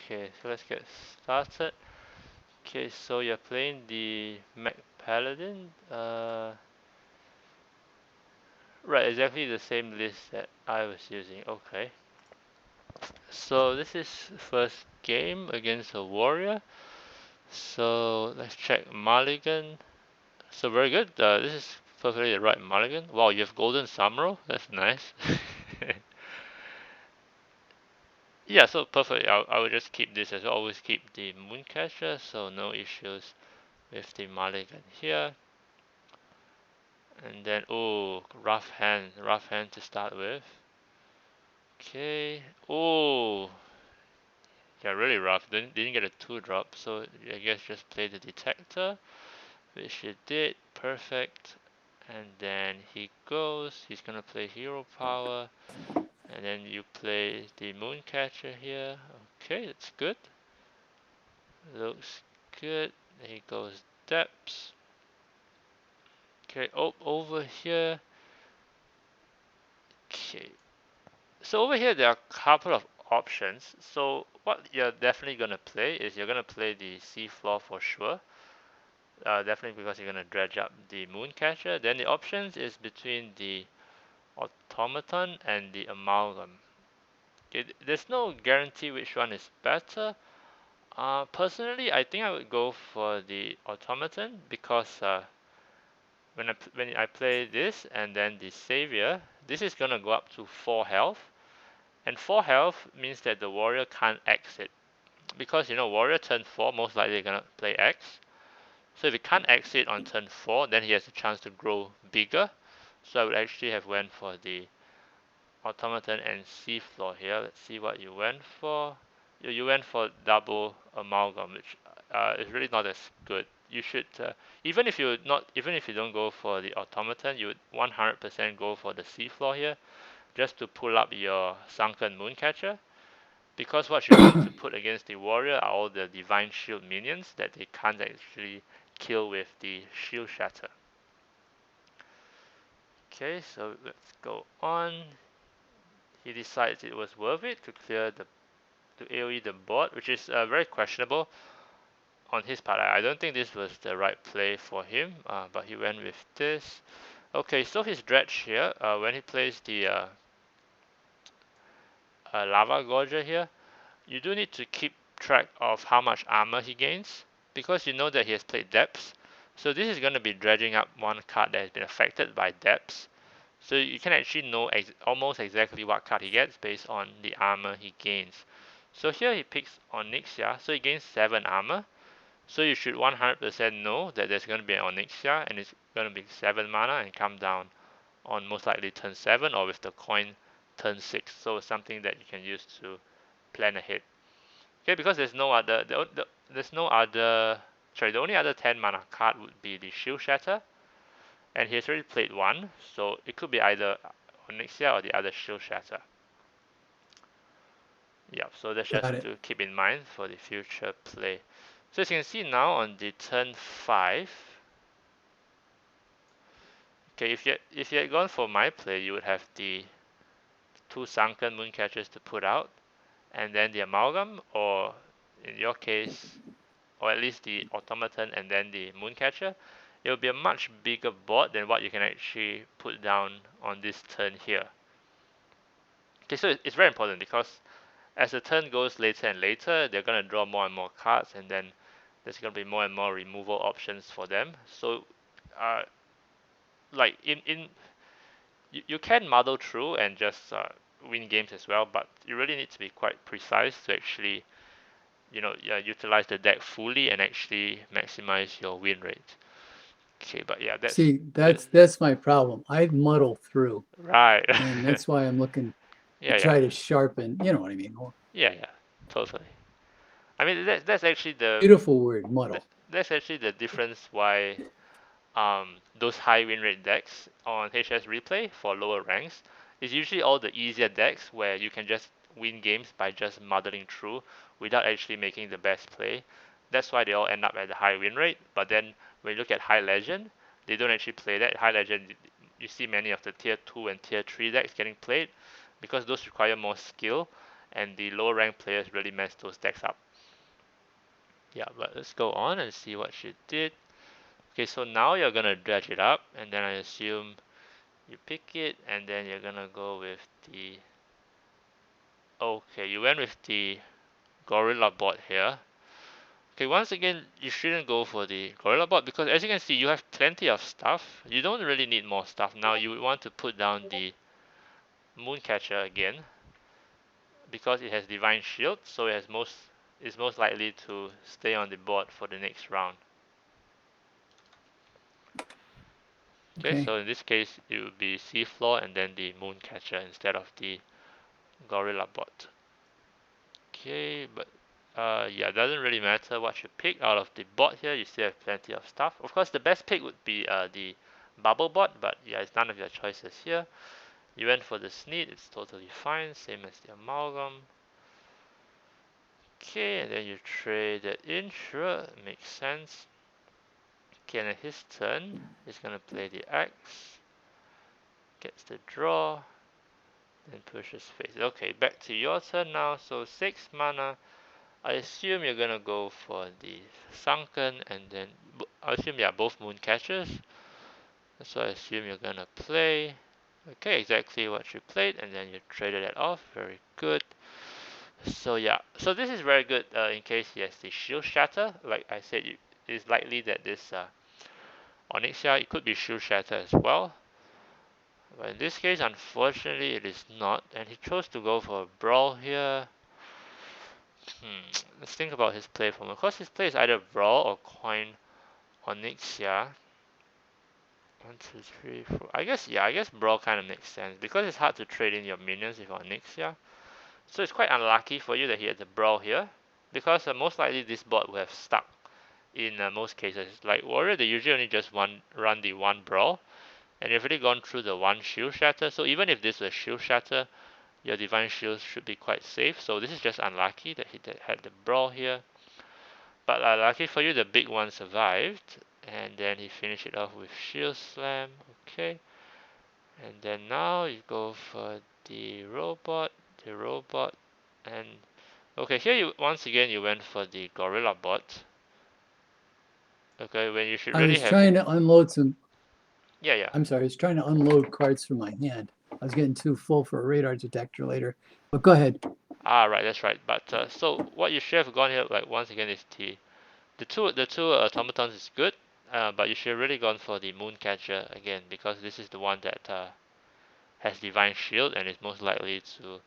Okay, so let's get started. Okay, so you're playing the Mech Paladin. Right, exactly the same list that I was using. Okay. So this is first game against a warrior. So let's check Mulligan. So very good. This is perfectly the right Mulligan. Wow, you have Golden Samuro. That's nice. Yeah, so perfect. I will just keep this as well. Always keep the Mooncatcher, so no issues with the Mulligan here. And then, oh, rough hand to start with. Okay. Oh, yeah, really rough. Didn't get a 2-drop, so I guess just play the detector, which he did. Perfect. And then he goes. He's gonna play hero power, and then you play the Mooncatcher here. Okay, that's good. Looks good. Then he goes depths. Okay, over here. Okay, so over here there are a couple of options. So what you're definitely gonna play is you're gonna play the seafloor for sure. Definitely because you're gonna dredge up the Mooncatcher. Then the options is between the automaton and the amalgam. Okay, there's no guarantee which one is better. Personally, I think I would go for the automaton because when I play this and then the savior, this is gonna go up to 4 health. And 4 health means that the warrior can't exit. Because warrior turn 4 most likely gonna play X. So if he can't exit on turn 4, then he has a chance to grow bigger. So I would actually have went for the automaton and seafloor here. Let's see what you went for. You went for double amalgam, which is really not as good. You should even if you don't go for the automaton, you would 100% go for the seafloor here, just to pull up your sunken mooncatcher. Because what you're going to put against the warrior are all the divine shield minions that they can't actually kill with the shield shatter. Okay, so let's go on. He decides it was worth it to clear to AoE the board, which is very questionable on his part. I don't think this was the right play for him, but he went with this. Okay, so his dredge here, when he plays the lava gorger here, you do need to keep track of how much armor he gains, because you know that he has played depths. So this is going to be dredging up one card that has been affected by depths. So you can actually know almost exactly what card he gets based on the armor he gains. So here he picks Onyxia, so he gains 7 armor. So you should 100% know that there's going to be an Onyxia and it's going to be 7 mana and come down on most likely turn 7 or with the coin turn 6. So it's something that you can use to plan ahead. Okay, because there's no other, sorry, the only other 10 mana card would be the Shield Shatter, and he has already played one, so it could be either Onyxia or the other Shield Shatter. Yeah, so that's Got just it. to keep in mind for the future play. So as you can see now on the turn 5, okay, if you had gone for my play, you would have the 2 Sunken Mooncatchers to put out, and then the Amalgam, or in your case, or at least the automaton and then the mooncatcher, it will be a much bigger board than what you can actually put down on this turn here. Okay, so it's very important because as the turn goes later and later, they're going to draw more and more cards, and then there's going to be more and more removal options for them. So, uh, like you can muddle through and just win games as well, but you really need to be quite precise to actually utilize the deck fully and actually maximize your win rate. Okay, but yeah, that's See, the that's my problem. I muddle through, right. and that's why I'm looking to Yeah, yeah, try to sharpen. You know what I mean? yeah, yeah, totally. I mean, that's actually Beautiful word, muddle. that's actually the difference why those high win rate decks on HS replay for lower ranks is usually all the easier decks where you can just win games by just muddling through without actually making the best play. That's why they all end up at the high win rate. But then when you look at high legend, they don't actually play that. High legend, you see many of the tier 2 and tier 3 decks getting played because those require more skill and the lower rank players really mess those decks up. Yeah, but let's go on and see what she did. Okay, so now you're gonna dredge it up, and then I assume you pick it, and then you're gonna go with the. Okay, you went with the Gorilla bot here. Okay, once again, you shouldn't go for the Gorilla bot because as you can see, you have plenty of stuff. You don't really need more stuff. Now you would want to put down the Mooncatcher again because it has Divine Shield, so it's most likely to stay on the board for the next round. Okay, Okay. so in this case, it would be Seafloor and then the Mooncatcher instead of the Gorilla bot. Okay, but yeah, it doesn't really matter what you pick out of the bot here. You still have plenty of stuff. Of course, the best pick would be the Bubble bot, but yeah, it's none of your choices here. You went for the Sneed, it's totally fine, same as the Amalgam. Okay, and then you trade it in, sure, makes sense. Okay, and then his turn, he's gonna play the Axe, gets the draw, then pushes face. Okay, back to your turn now. So 6 mana. I assume you're gonna go for the Sunken, and then I assume yeah, both Moon Catchers. So I assume you're gonna play. Okay, exactly what you played, and then you traded it off. Very good. So yeah, so this is very good in case he has the Shield Shatter. Like I said, it's likely that this Onyxia, it could be Shield Shatter as well. But in this case, unfortunately, it is not. And he chose to go for a Brawl here. Let's think about his play form. Of course, his play is either Brawl or Coin Onyxia. 1, 2, 3, 4. I guess Brawl kind of makes sense because it's hard to trade in your minions with Onyxia. So it's quite unlucky for you that he had the Brawl here, because most likely this bot will have stuck in most cases. Like Warrior, they usually only just run the one Brawl, and you've already gone through the one Shield Shatter. So even if this was Shield Shatter, your Divine Shields should be quite safe. So this is just unlucky that he had the Brawl here. But lucky for you, the big one survived, and then he finished it off with Shield Slam. Okay, and then now you go for the robot, and okay, here you once again you went for the Gorilla bot. Okay, when you should I really was have. trying to unload some. Yeah. I'm sorry. I was trying to unload cards from my hand. I was getting too full for a radar detector later. But go ahead. Ah, right, that's right. But so what you should have gone here, like once again, is the two automatons is good. But you should have really gone for the Mooncatcher again because this is the one that has Divine Shield and is most likely to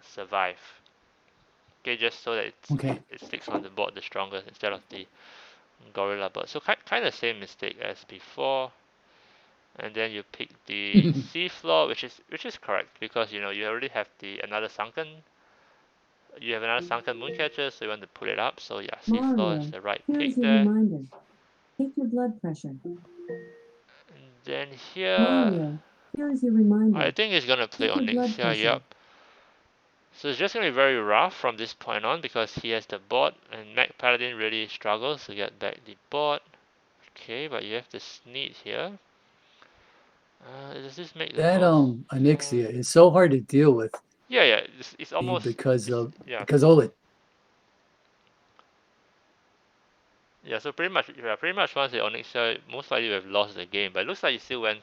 survive. Okay, just so that Okay. it sticks on the board the strongest instead of the Gorilla Bird. So kind of same mistake as before. And then you pick the seafloor, which is correct because you know you already have another sunken. You have another sunken mooncatcher, so you want to put it up. So yeah, seafloor is Mario, the right here's pick your there. reminder. Take your blood pressure. And then here, Mario, here's your I reminder. think he's gonna play Take your blood Onyxia. pressure. Yep. So it's just gonna be very rough from this point on because he has the board, and Mech Paladin really struggles to get back the board. Okay, but you have the Sneed here. Does this make the That most Onyxia is so hard to deal with Yeah. It's almost because of yeah. all it. Yeah, so pretty much once the Onyxia, most likely you have lost the game, but it looks like you still went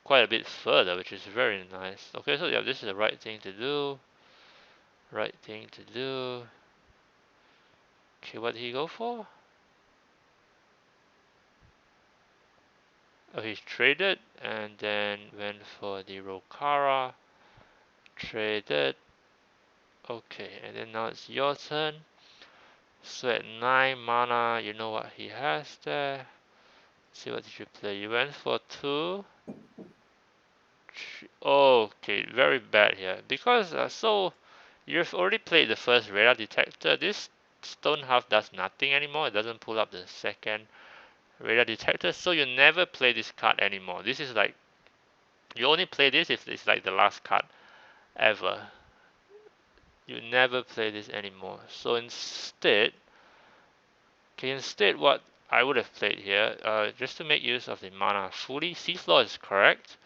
quite a bit further, which is very nice. Okay, so yeah, this is the right thing to do. Right thing to do. Okay, what did he go for? Oh, he's traded and then went for the Rokara. Traded. Okay, and then now it's your turn. So at 9 mana, you know what he has there. Let's see what did you play? You went for 2. Okay, very bad here. Because so you've already played the first radar detector. This stone half does nothing anymore. It doesn't pull up the second radar detector. So you never play this card anymore. This is like you only play this if it's like the last card ever. You never play this anymore. So instead, what I would have played here, just to make use of the mana fully, Seafloor is correct.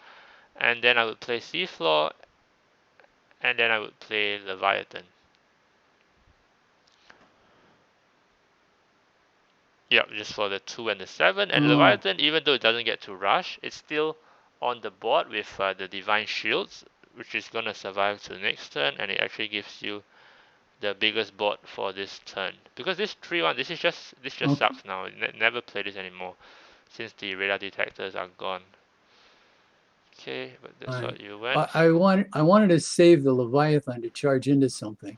And then I would play Seafloor, and then I would play Leviathan. Yeah, just for the 2 and the 7. And Oh. Leviathan, even though it doesn't get to rush, it's still on the board with the Divine Shields, which is going to survive to the next turn, and it actually gives you the biggest board for this turn. Because this 3-1, this just Okay. sucks now. Never play this anymore since the radar detectors are gone. Okay, but that's Alright. what you went. I wanted to save the Leviathan to charge into something.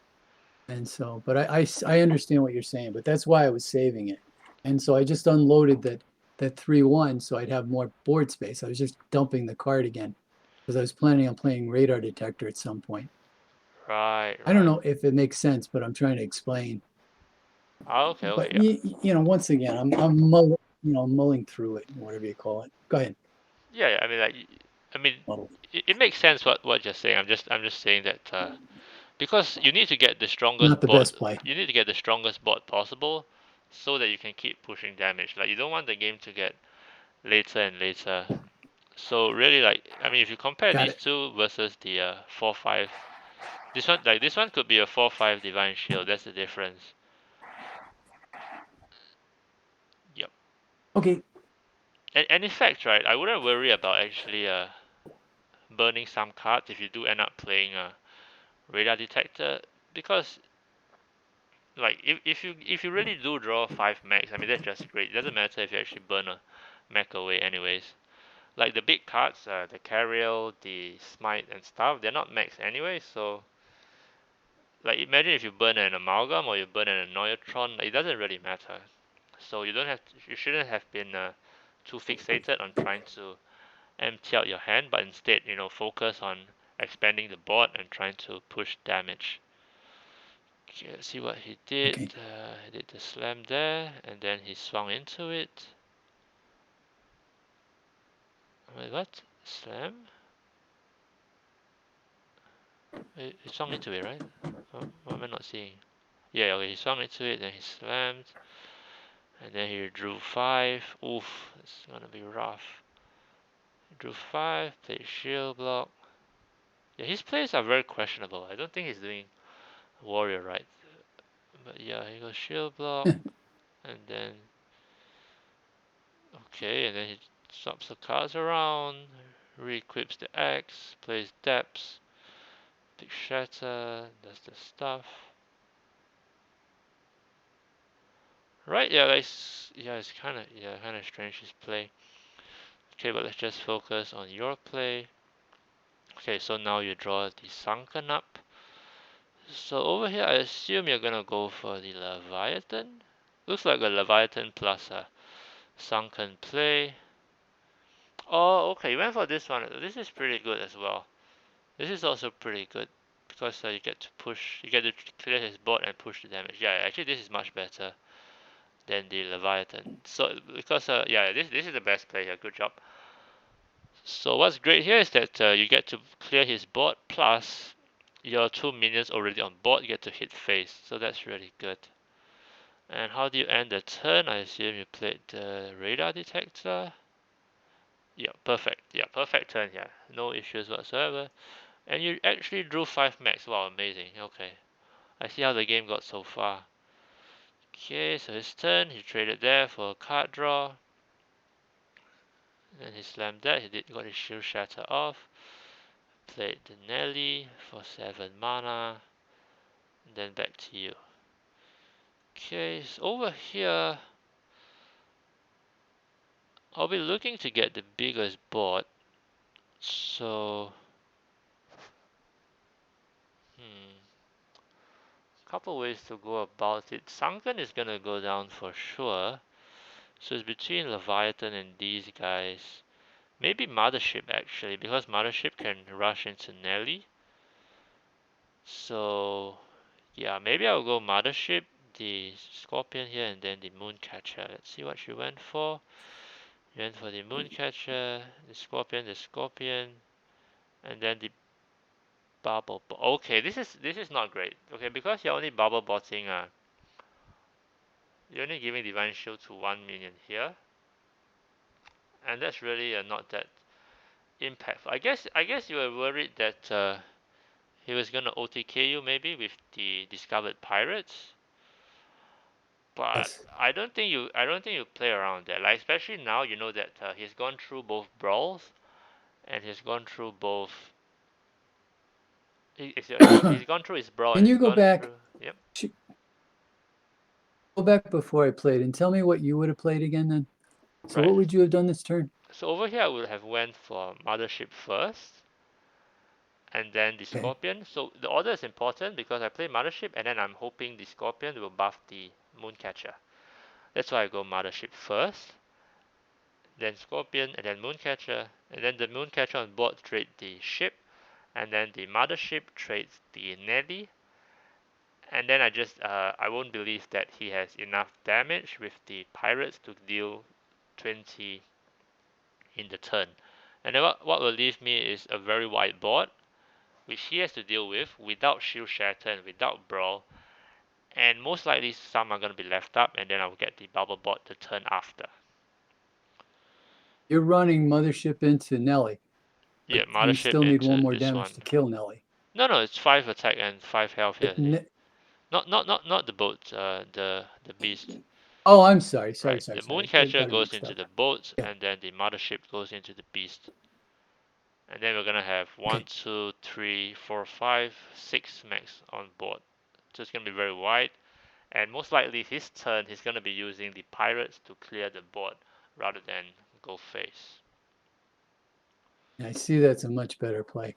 And so, but I understand what you're saying, but that's why I was saving it. And so I just unloaded that 3-1 so I'd have more board space. I was just dumping the card again because I was planning on playing radar detector at some point. Right, I don't right. know if it makes sense, but I'm trying to explain. Oh, okay, But yeah. once again, mulling through it, whatever you call it. Go ahead. Yeah, I mean, like, I mean, Muddle. it makes sense what you're saying. I'm just saying that because you need to get the Not strongest the board. best play. You need to get the strongest board possible, so that you can keep pushing damage. Like you don't want the game to get later and later. So really, like, I mean, if you compare Got these it. two versus the 4-5, this one could be a 4-5 Divine Shield. That's the difference. Yep. Okay. And in fact, right, I wouldn't worry about actually burning some cards if you do end up playing a radar detector, because like if you really do draw 5 mechs, I mean that's just great. It doesn't matter if you actually burn a mech away anyways. Like the big cards, the Carriel, the Smite and stuff, they're not mechs anyway, so like imagine if you burn an Amalgam or you burn an Neutron, it doesn't really matter. So you shouldn't have been too fixated on trying to empty out your hand, but instead, focus on expanding the board and trying to push damage. Okay, let's see what he did. Okay. He did the slam there, and then he swung into it. Wait, what? Slam? He swung into it, right? What am I not seeing? Yeah, okay, he swung into it, then he slammed, and then he drew 5. Oof, it's gonna be rough. He drew 5, played shield block. Yeah, his plays are very questionable. I don't think he's doing warrior right. But yeah, he goes shield block, and then okay, and then he swaps the cards around, re-equips the axe, plays depths, big shatter, does the stuff. Right, yeah, it's kinda strange his play. Okay, but let's just focus on your play. Okay, so now you draw the sunken up. So over here I assume you're gonna go for the Leviathan. Looks like a Leviathan plus a sunken play. Oh, okay, you went for this one. This is pretty good as well. This is also pretty good because you get to push, you get to clear his board and push the damage. Yeah, actually this is much better than the Leviathan. So because yeah, this is the best play here. Good job. So what's great here is that you get to clear his board plus your 2 minions already on board get to hit face. So that's really good. And how do you end the turn? I assume you played the radar detector. Yeah, perfect. Yeah, perfect turn here. No issues whatsoever. And you actually drew 5 mechs. Wow, amazing. Okay. I see how the game got so far. Okay, so his turn. He traded there for a card draw. Then he slammed that. Got his shield shatter off. Played the Nelly for 7 mana. Then back to you. Okay, so over here, I'll be looking to get the biggest board. So, couple ways to go about it. Sunken is gonna go down for sure. So it's between Leviathan and these guys. Maybe Mothership actually, because Mothership can rush into Nelly. So yeah, maybe I'll go Mothership, the Scorpion here, and then the Mooncatcher. Let's see what she went for. You went for the Mooncatcher, the Scorpion, and then the Bubble. Okay, this is not great. Okay, because you're only bubble botting. You're only giving Divine Shield to 1 minion here, and that's really not that impactful. I guess you were worried that he was gonna OTK you maybe with the discovered pirates. But Yes. I don't think you play around that. Like especially now, you know that he's gone through both brawls and he's gone through both. He's gone through his brawl Can and you he's go gone back? through. Yep. Go back before I played and tell me what you would have played again then. So Right. what would you have done this turn? So over here I would have went for Mothership first, and then the Okay. Scorpion. So the order is important because I play Mothership, and then I'm hoping the Scorpion will buff the Mooncatcher. That's why I go Mothership first, then Scorpion, and then Mooncatcher, and then the Mooncatcher on board trade the ship, and then the Mothership trades the Nelly, and then I won't believe that he has enough damage with the pirates to deal 20 in the turn. And then what will leave me is a very wide board, which he has to deal with without Shield Shatter and without Brawl. And most likely some are going to be left up, and then I'll get the bubble board the turn after. You're running Mothership into Nelly, but Yeah, you Mothership still need one into more this damage one. to kill Nelly. No, it's 5 attack and 5 health here. But See? Not the boat, the beast. oh, I'm sorry. Right. The I Mooncatcher got it goes mixed into up. the boat, Yeah. and then the Mothership goes into the beast. And then we're gonna have one, Okay. two, three, four, five, 6 mechs on board. So it's gonna be very wide. And most likely his turn he's gonna be using the pirates to clear the board rather than go face. I see that's a much better play.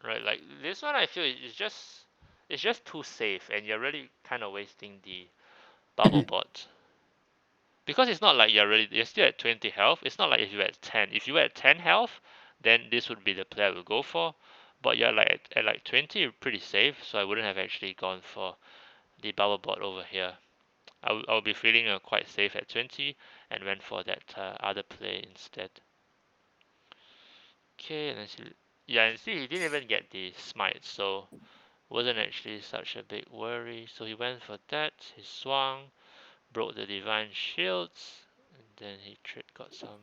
Right, like this one I feel it's just too safe and you're really kind of wasting the bubble board. Because it's not like you're still at 20 health. It's not like if you're at 10. If you were at 10 health, then this would be the play I would go for. But you're like at like 20, you're pretty safe, so I wouldn't have actually gone for the bubble board over here. I'll be feeling quite safe at 20 and went for that other play instead. Okay, and then yeah, and see he didn't even get the smite, so wasn't actually such a big worry. So he went for that. He swung, broke the divine shields, and then he got some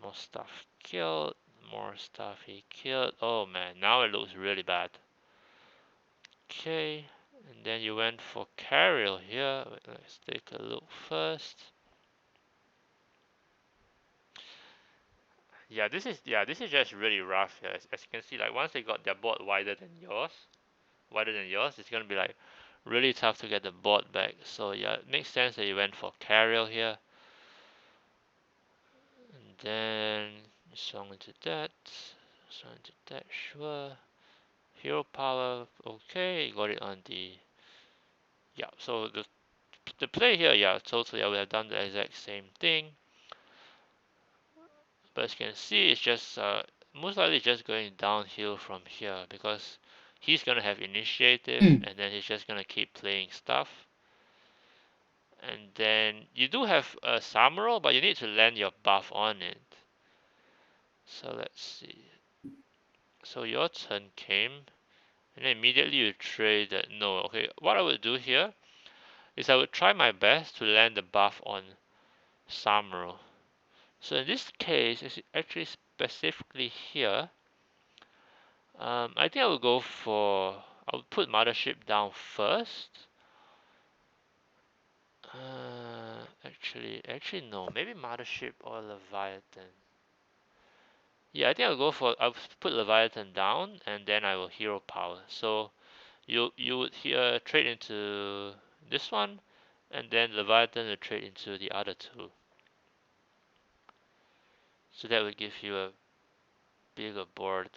more stuff killed, more stuff he killed. Oh man, now it looks really bad. Okay, and then you went for Carriel here. Let's take a look first. Yeah, this is just really rough here. As you can see, like once they got their board wider than yours, it's gonna be like really tough to get the board back. So yeah, it makes sense that you went for Carriel here. And then swung into that, sure. Hero power, okay, got it on the yeah. So the play here, yeah, totally I would have done the exact same thing. But as you can see, it's just most likely just going downhill from here because he's gonna have initiative and then he's just gonna keep playing stuff. And then you do have a Samuro, but you need to land your buff on it. So let's see. So your turn came, and then immediately you trade that. No, okay. What I would do here is I would try my best to land the buff on Samuro. So in this case, it's actually specifically here. I think I will go for. I will put Mothership down first. Actually no. Maybe Mothership or Leviathan. Yeah, I think I'll put Leviathan down and then I will hero power. So you would here trade into this one, and then Leviathan will trade into the other two. So that would give you a bigger board.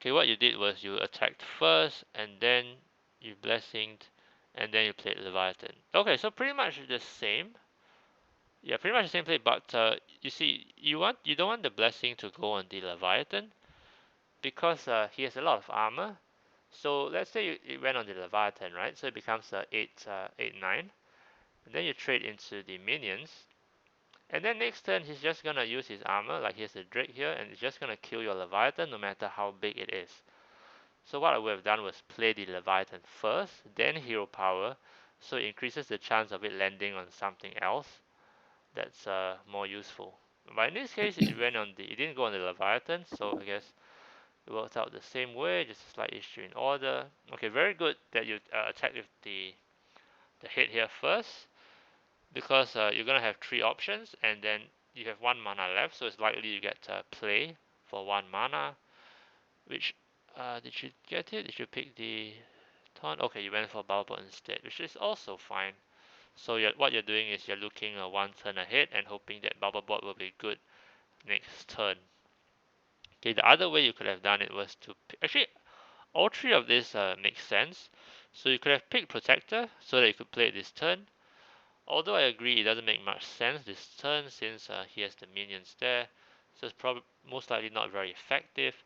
Okay, what you did was you attacked first, and then you blessinged, and then you played Leviathan. Okay, so pretty much the same. Yeah, pretty much the same play, but you see, you don't want the blessing to go on the Leviathan because he has a lot of armor. So let's say you went on the Leviathan, right? So it becomes 8, 9. And then you trade into the minions. And then next turn, he's just gonna use his armor, like here's a Drake here, and it's just gonna kill your Leviathan no matter how big it is. So what I would have done was play the Leviathan first, then hero power, so it increases the chance of it landing on something else that's more useful. But in this case, it didn't go on the Leviathan, so I guess it worked out the same way, just a slight issue in order. Okay, very good that you attacked with the the hit here first, because you're gonna have 3 options, and then you have 1 mana left, so it's likely you get play for 1 mana. Which did you get it? Did you pick the taunt? Okay, you went for Bubble instead, which is also fine. So what you're doing is you're looking 1 turn ahead and hoping that Bubble Board will be good next turn. Okay, the other way you could have done it was to actually all 3 of these make sense. So you could have picked Protector so that you could play it this turn. Although I agree it doesn't make much sense this turn since he has the minions there, so it's probably most likely not very effective.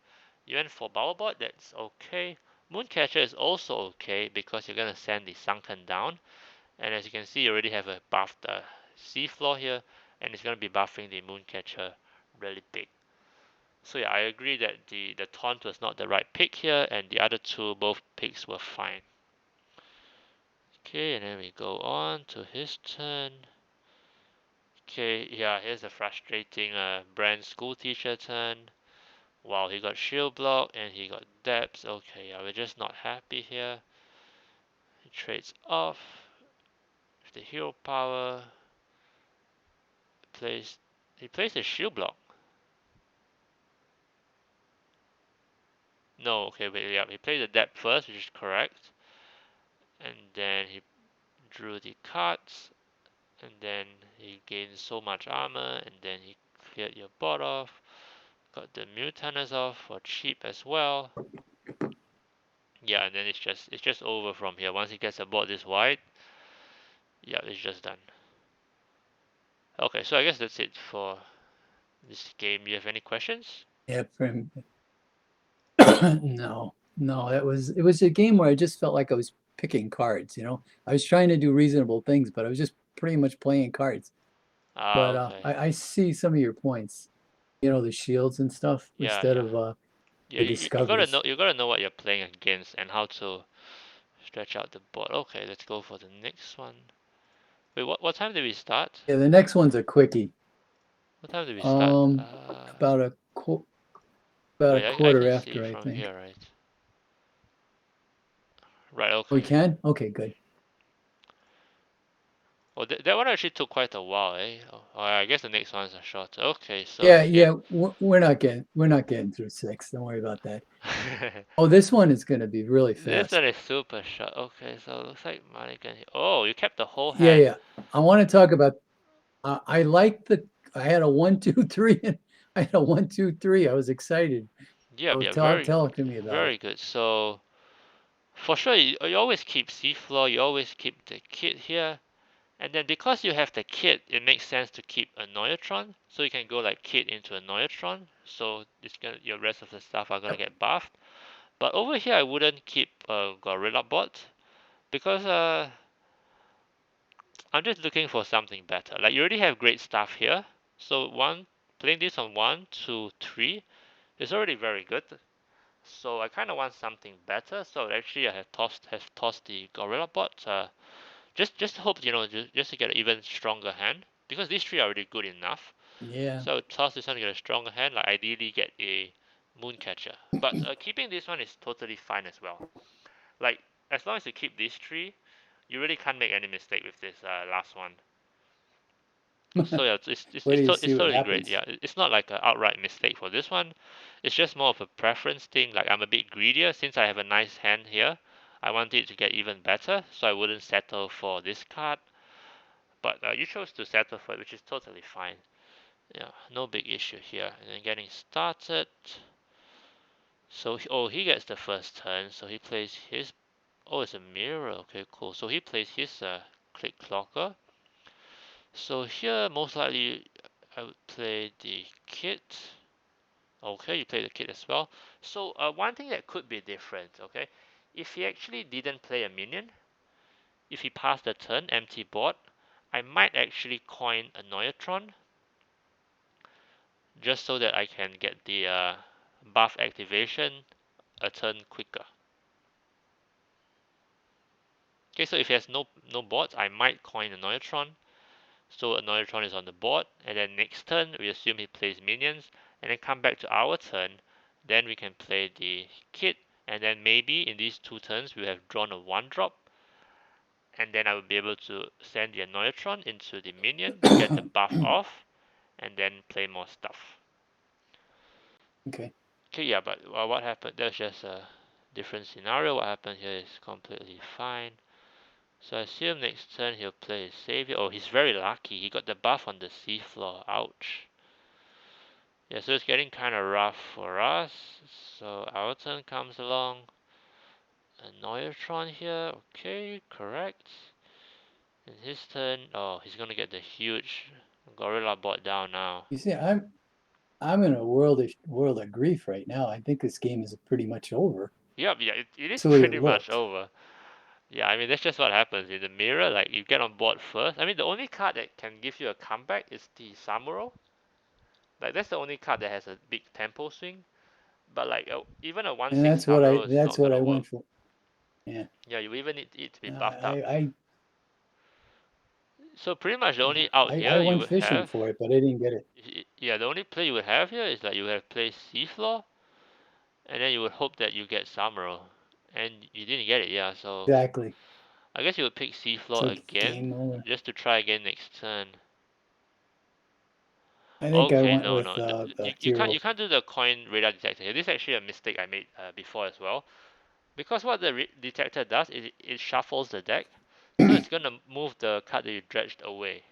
You went for Bowerbot, that's okay. Mooncatcher is also okay because you're gonna send the Sunken down, and as you can see, you already have a buffed seafloor here, and it's gonna be buffing the Mooncatcher really big. So yeah, I agree that the taunt was not the right pick here, and the other 2 both picks were fine. Okay, and then we go on to his turn. Okay, yeah, here's a frustrating brand school teacher turn. Wow, he got shield block and he got depths. Okay, yeah, we're just not happy here. He trades off with the hero power. He plays a shield block. No, okay, wait, yeah, he played the depth first, which is correct. And then he drew the cards. And then he gained so much armor. And then he cleared your board off. Got the Mutanus off for cheap as well. Yeah, and then it's just over from here. Once he gets a board this wide, yeah, it's just done. Okay, so I guess that's it for this game. You have any questions? Yeah, no, no, it was a game where I just felt like I was picking cards, you know. I was trying to do reasonable things, but I was just pretty much playing cards. Ah, But okay. I see some of your points, you know, the shields and stuff Yeah, instead yeah. of Yeah, the you gotta discoveries. know what you're playing against and how to stretch out the board. Okay, let's go for the next one. Wait, what time did we start? Yeah, the next one's a quickie. What time did we start? Um, about about Oh a yeah, I quarter can see it after, I from think. here, right? Right, We okay. can? Okay, good. Oh, that one actually took quite a while, eh? Oh, I guess the next one's a shorter. Okay, so Yeah, here. yeah, we're not getting through 6. Don't worry about that. Oh, this one is going to be really This fast. one is super short. Okay, so it looks like Mulligan. Oh, you kept the whole Yeah, hand. yeah. I want to talk about. I like the. I had a 1, 2, 3, and I had a 1, 2, 3. I was excited. Yeah, So yeah, talk to me about it. very good. So for sure, you always keep seafloor. You always keep the kit here, and then because you have the kit, it makes sense to keep a Neutron. So you can go like kit into a Neutron. So your rest of the stuff are gonna Yep. get buffed. But over here, I wouldn't keep a Gorilla Bot because I'm just looking for something better. Like you already have great stuff here. So playing this on 1, 2, 3 is already very good. So I kind of want something better. So actually, I have tossed the Gorilla Bot. Just hope just to get an even stronger hand because these 3 are already good enough. Yeah. So I would toss this one to get a stronger hand. Like ideally get a Mooncatcher. But keeping this one is totally fine as well. Like as long as you keep these 3, you really can't make any mistake with this last one. So yeah, Wait till you it's see what totally great. happens. Yeah, it's not like an outright mistake for this one. It's just more of a preference thing. Like I'm a bit greedier since I have a nice hand here. I want it to get even better, so I wouldn't settle for this card. But you chose to settle for it, which is totally fine. Yeah, no big issue here. And then getting started. So he gets the first turn. So he plays his. Oh, it's a mirror. Okay, cool. So he plays his click clocker. So here, most likely, I would play the kit. Okay, you play the kit as well. So one thing that could be different, okay, if he actually didn't play a minion, if he passed the turn, empty board, I might actually coin a Neutron, just so that I can get the buff activation a turn quicker. Okay, so if he has no boards, I might coin a Neutron. So a Neutron is on the board, and then next turn we assume he plays minions, and then come back to our turn. Then we can play the kit, and then maybe in these 2 turns we have drawn a 1-drop, and then I will be able to send the Annoyatron into the minion, get the buff off, and then play more stuff. Okay. Okay, yeah, but what happened? That's just a different scenario. What happened here is completely fine. So I assume next turn he'll play his Savior. Oh, he's very lucky. He got the buff on the seafloor. Ouch. Yeah, so it's getting kind of rough for us. So our turn comes along. Annoyatron here. Okay, correct. In his turn, oh, he's gonna get the huge gorilla bot down now. You see, I'm in a world of grief right now. I think this game is pretty much over. Yep, yeah, it is That's the way it pretty much looked. over. Yeah, I mean, that's just what happens in the mirror. Like, you get on board first. I mean, the only card that can give you a comeback is the Samuro. Like, that's the only card that has a big tempo swing. But, like, even a And 1/6 Samuro is that's not what gonna I work. went for. Yeah. Yeah, you even need it to be buffed up. I So, pretty much the yeah. only out I here you went would fishing have, for it, but I didn't get it. yeah, the only play you would have here is that you have play Seafloor, and then you would hope that you get Samuro. And you didn't get it, yeah, so Exactly. I guess you would pick Seafloor So again, game over. just to try again next turn. I think I Okay, went no, with no, the you hero. can't do the coin radar detector here. This is actually a mistake I made before as well, because what the detector does is it shuffles the deck, so it's gonna move the card that you dredged away.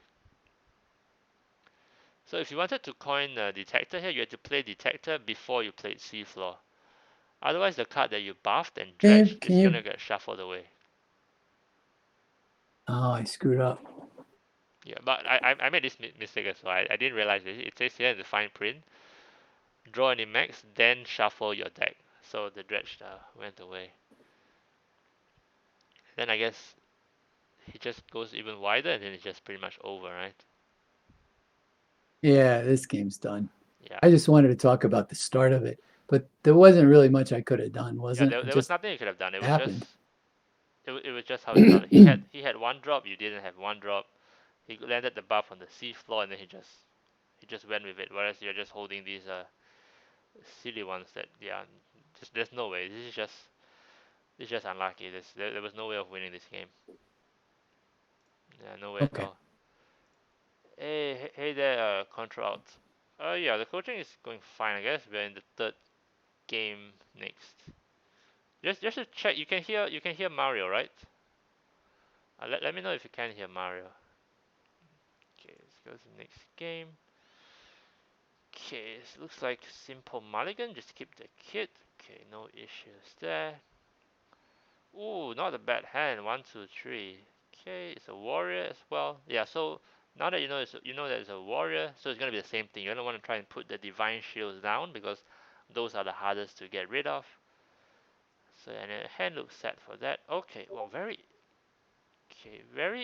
So if you wanted to coin the detector here, you had to play detector before you played seafloor. Otherwise, the card that you buffed and dredged Can is you? gonna get shuffled away. Oh, I screwed up. Yeah, but I made this mistake as well. I didn't realize this. It says here in the fine print, draw any max, then shuffle your deck. So the dredge went away. Then I guess he just goes even wider, and then it's just pretty much over, right? Yeah, this game's done. Yeah. I just wanted to talk about the start of it, but there wasn't really much I could have done, Yeah, wasn't it? It there was just nothing you could have done. It was just happened. it was just how it started. He had one drop, you didn't have one drop. He landed the buff on the sea floor, and then he just went with it. Whereas you're just holding these silly ones that, yeah, just there's no way. This is just unlucky. There was no way of winning this game. Yeah, no way at Okay. all. Hey there, control out. Yeah, the coaching is going fine. I guess we're in the third game next. Just to check, you can hear Mario, right? Let me know if you can hear Mario. Okay, let's go to the next game. Okay, it looks like simple mulligan. Just keep the kit. Okay, no issues there. Ooh, not a bad hand. 1, 2, 3. Okay, it's a warrior as well. Yeah, so now that you know that it's a warrior, so it's gonna be the same thing. You're gonna want to try and put the divine shields down because those are the hardest to get rid of. So and the hand looks set for that. Okay, well, very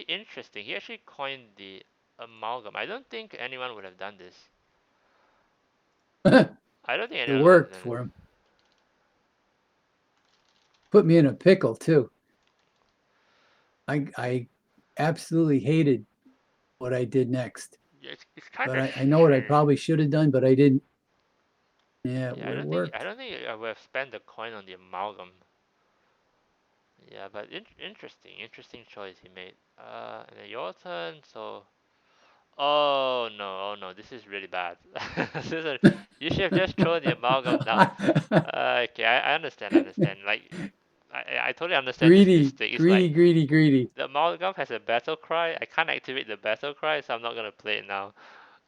interesting. He actually coined the amalgam. I don't think anyone would have done this. I don't think It anyone would have worked done it. for him. Put me in a pickle too. I absolutely hated what I did next, Yeah, it's kind but of I know what I strange. probably should have done, but I didn't. Yeah, Yeah, I it don't think I worked. don't think I would have spent the coin on the amalgam. Yeah, but interesting choice he made. And then your turn. So, oh no, this is really bad. This is you should have just thrown the amalgam down. Okay, I understand. Like, I totally understand this Greedy, mistake. It's like greedy, greedy, greedy. the amalgam has a battle cry. I can't activate the battle cry, so I'm not gonna play it now.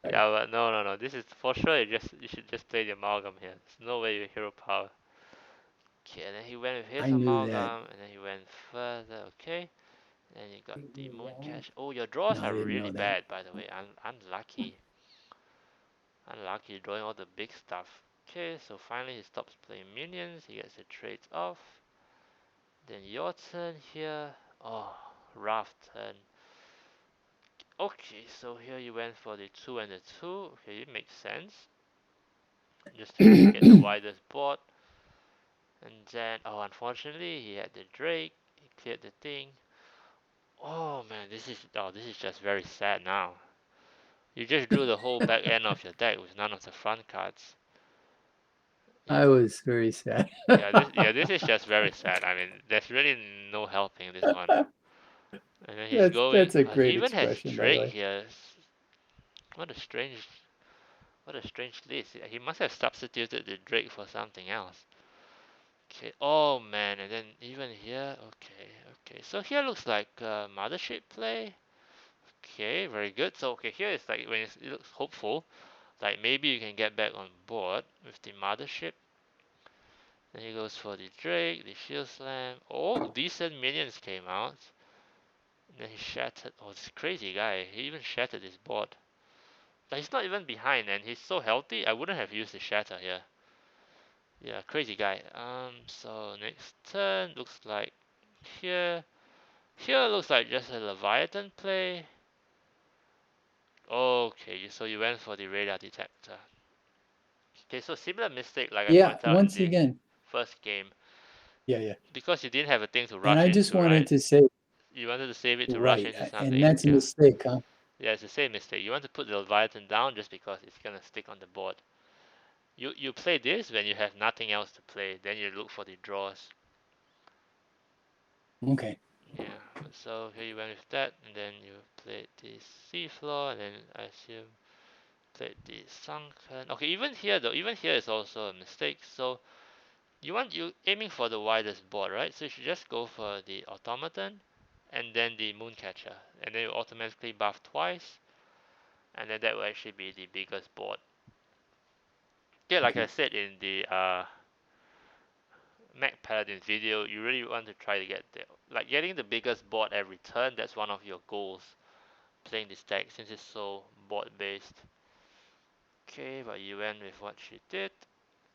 Yeah, but no. This is for sure. You should just play the amalgam here. There's no way you hero power. Okay, and then he went with his I knew that. amalgam, and then he went further. Okay, and you got the moon cache. Oh, your draws No, I are didn't really know that. bad, by the way. Unlucky drawing all the big stuff. Okay, so finally he stops playing minions. He gets the trades off. Then your turn here. Oh, rough turn. Okay, so here you went for the 2 and the 2. Okay, it makes sense. Just trying to get the widest board. And then, oh, unfortunately, he had the Drake. He cleared the thing. Oh man, this is just very sad now. You just drew the whole back end of your deck with none of the front cards. Yeah, I was very sad. yeah, this is just very sad. I mean, there's really no helping this one. And then he's going. That's a He great even has expression, by the Drake way. here. What a strange, what a strange list. He must have substituted the Drake for something else. Okay. Oh man, and then even here. Okay. Okay. So here looks like mothership play. Okay, very good. So okay, here is like when it looks hopeful. Like maybe you can get back on board with the mothership. Then he goes for the Drake, the shield slam. Oh, decent minions came out. Then he shattered. Oh, this crazy guy. He even shattered his board. Like he's not even behind, and he's so healthy. I wouldn't have used the shatter here. Yeah, crazy guy. So next turn looks like here. Here looks like just a Leviathan play. Okay, so you went for the radar detector. Okay, so similar mistake like I Yeah, pointed out in once the again, first game. yeah. Because you didn't have a thing to And rush I just into, wanted right? to say, You wanted to save it to rush right, into and something. that's a Yeah. mistake, huh? Yeah, it's the same mistake. You want to put the Leviathan down just because it's gonna stick on the board. You play this when you have nothing else to play. Then you look for the draws. Okay. Yeah. So here you went with that, and then you played the seafloor, and then I assume played the sunken. Okay, even here though, even here is also a mistake. So you aiming for the widest board, right? So you should just go for the automaton, and then the mooncatcher, and then you automatically buff twice, and then that will actually be the biggest board. Yeah, like I Okay. said in the Mech Paladin video, you really want to try to get there. Like getting the biggest board every turn, that's one of your goals playing this deck since it's so board based. Okay, but you went with what she did.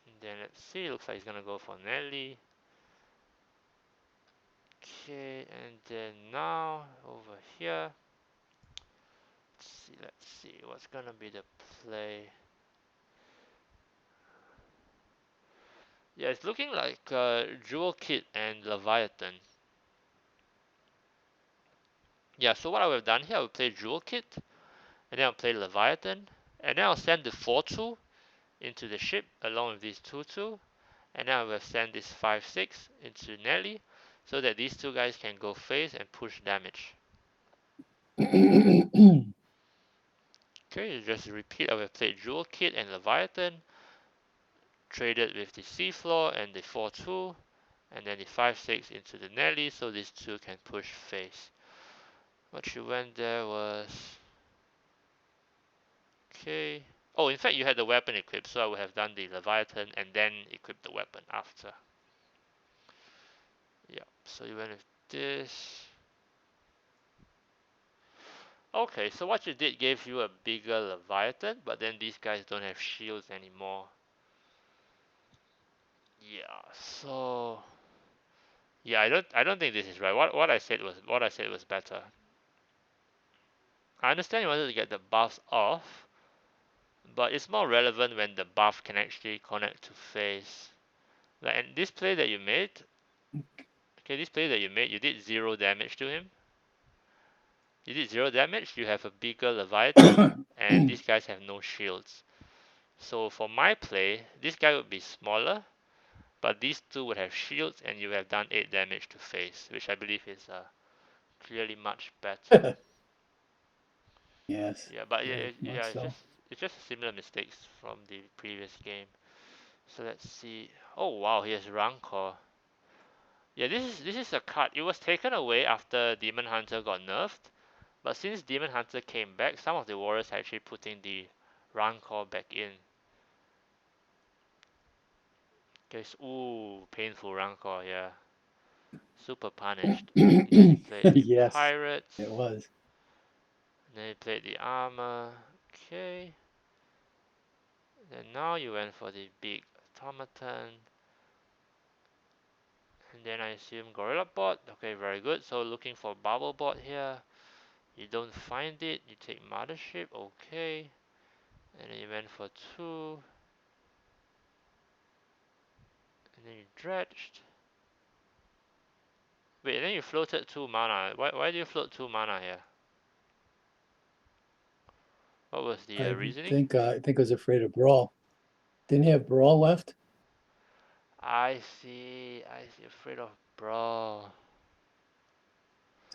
And then let's see, looks like he's gonna go for Nelly. Okay, and then now over here, let's see what's gonna be the play. Yeah, it's looking like Jewel Kit and Leviathan. Yeah, so what I would have done here, I would play Jewel Kit, and then I'll play Leviathan, and then I'll send the 4-2 into the ship along with these 2-2, and then I will send this 5-6 into Nelly, so that these two guys can go face and push damage. Okay, just repeat, I will play Jewel Kit and Leviathan, traded with the seafloor and the 4-2, and then the 5-6 into the Nelly, so these two can push face. What you went there was okay. Oh, in fact, you had the weapon equipped, so I would have done the Leviathan and then equip the weapon after. Yeah, so you went with this. Okay, so what you did gave you a bigger Leviathan, but then these guys don't have shields anymore. Yeah, so yeah, I don't think this is right. What I said was better. I understand you wanted to get the buffs off, but it's more relevant when the buff can actually connect to face. Like, and this play that you made, okay, this play that you made, you did 0 damage to him. You did 0 damage. You have a bigger Leviathan, and these guys have no shields. So for my play, this guy would be smaller, but these two would have shields, and you have done 8 damage to face, which I believe is clearly much better. Yes, Yeah, but very much yeah, so. it's just similar mistakes from the previous game. So let's see. Oh wow, he has Rancor. Yeah, this is a card. It was taken away after Demon Hunter got nerfed, but since Demon Hunter came back, some of the warriors are actually putting the Rancor back in. Guys, ooh, painful Rancor, yeah. Super punished. Then he played the Yes, it pirates. was. Then he played the armor. Okay. Then now you went for the big automaton. And then I assume Gorilla Bot. Okay, very good. So looking for Bubble Bot here. You don't find it. You take Mothership. Okay. And then you went for 2. And then you dredged. Wait, and then you floated 2 mana. Why do you float 2 mana here? What was the reasoning? I think I was afraid of Brawl. Didn't he have Brawl left? I see. Afraid of Brawl.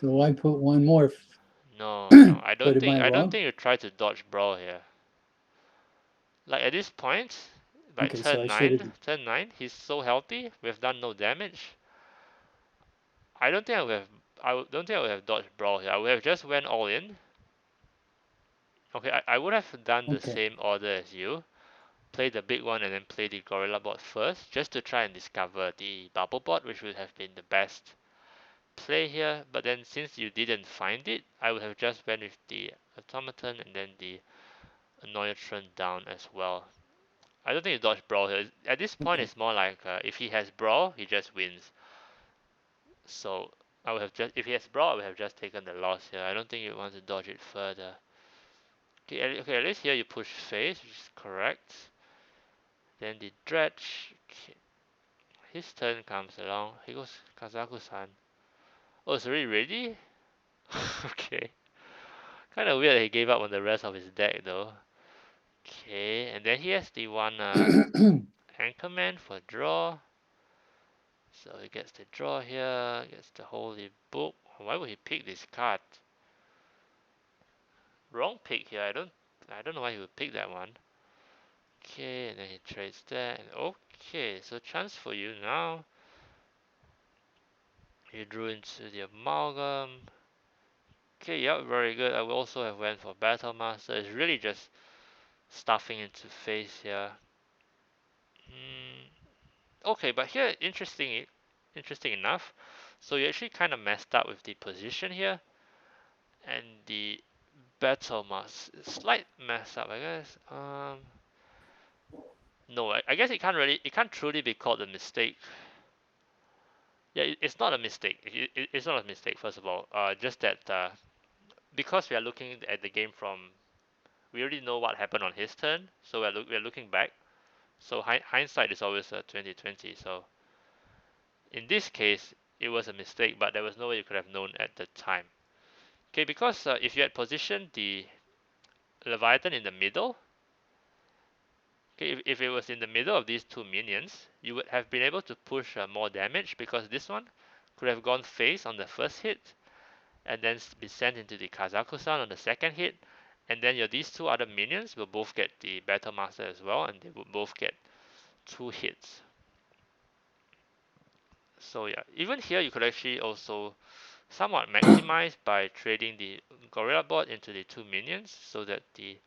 So I put one more. No, no, I But don't am think I I don't wrong? think you try to dodge brawl here. Like at this point, like Okay, so I should have. turn 9, he's so healthy, we've done no damage. I don't think I would have don't think I would have dodged brawl here. I would have just went all in. Okay, I would have done the Okay. same order as you. Play the big one and then play the gorilla bot first, just to try and discover the bubble bot, which would have been the best play here. But then since you didn't find it, I would have just went with the automaton and then the annoyatron down as well. I don't think you dodge brawl here. At this point, Okay. it's more like if he has brawl, he just wins. So I would have just if he has brawl, I would have just taken the loss here. I don't think you want to dodge it further. Okay, okay, at least here you push face, which is correct. Then the dredge. Okay. His turn comes along. He goes Kazaku-san. Oh, it's already ready? Okay. Kind of weird that he gave up on the rest of his deck though. Okay, and then he has the one Anchorman for draw. So he gets the draw here, gets the holy book. Why would he pick this card? Wrong pick here. I don't know why he would pick that one. Okay, and then he trades that. And okay, so chance for you now. You drew into the amalgam. Okay, yep, very good. I will also have went for Battle Master. It's really just stuffing into face here. Okay, but here interesting enough. So you actually kind of messed up with the position here, and the Battle Master slight mess up, I guess. No, I guess it can't truly be called a mistake. Yeah, it's not a mistake. It's not a mistake. First of all, just that because we are looking at the game from, we already know what happened on his turn, so we're looking back. So hindsight is always 2020. So in this case, it was a mistake, but there was no way you could have known at the time. Okay, because if you had positioned the Leviathan in the middle, okay, if it was in the middle of these two minions, you would have been able to push more damage because this one could have gone face on the first hit and then be sent into the Kazaku-san on the second hit, and then these two other minions will both get the Battle Master as well, and they will both get 2 hits. So yeah, even here you could actually also somewhat maximize by trading the Gorilla Bot into the 2 minions so that the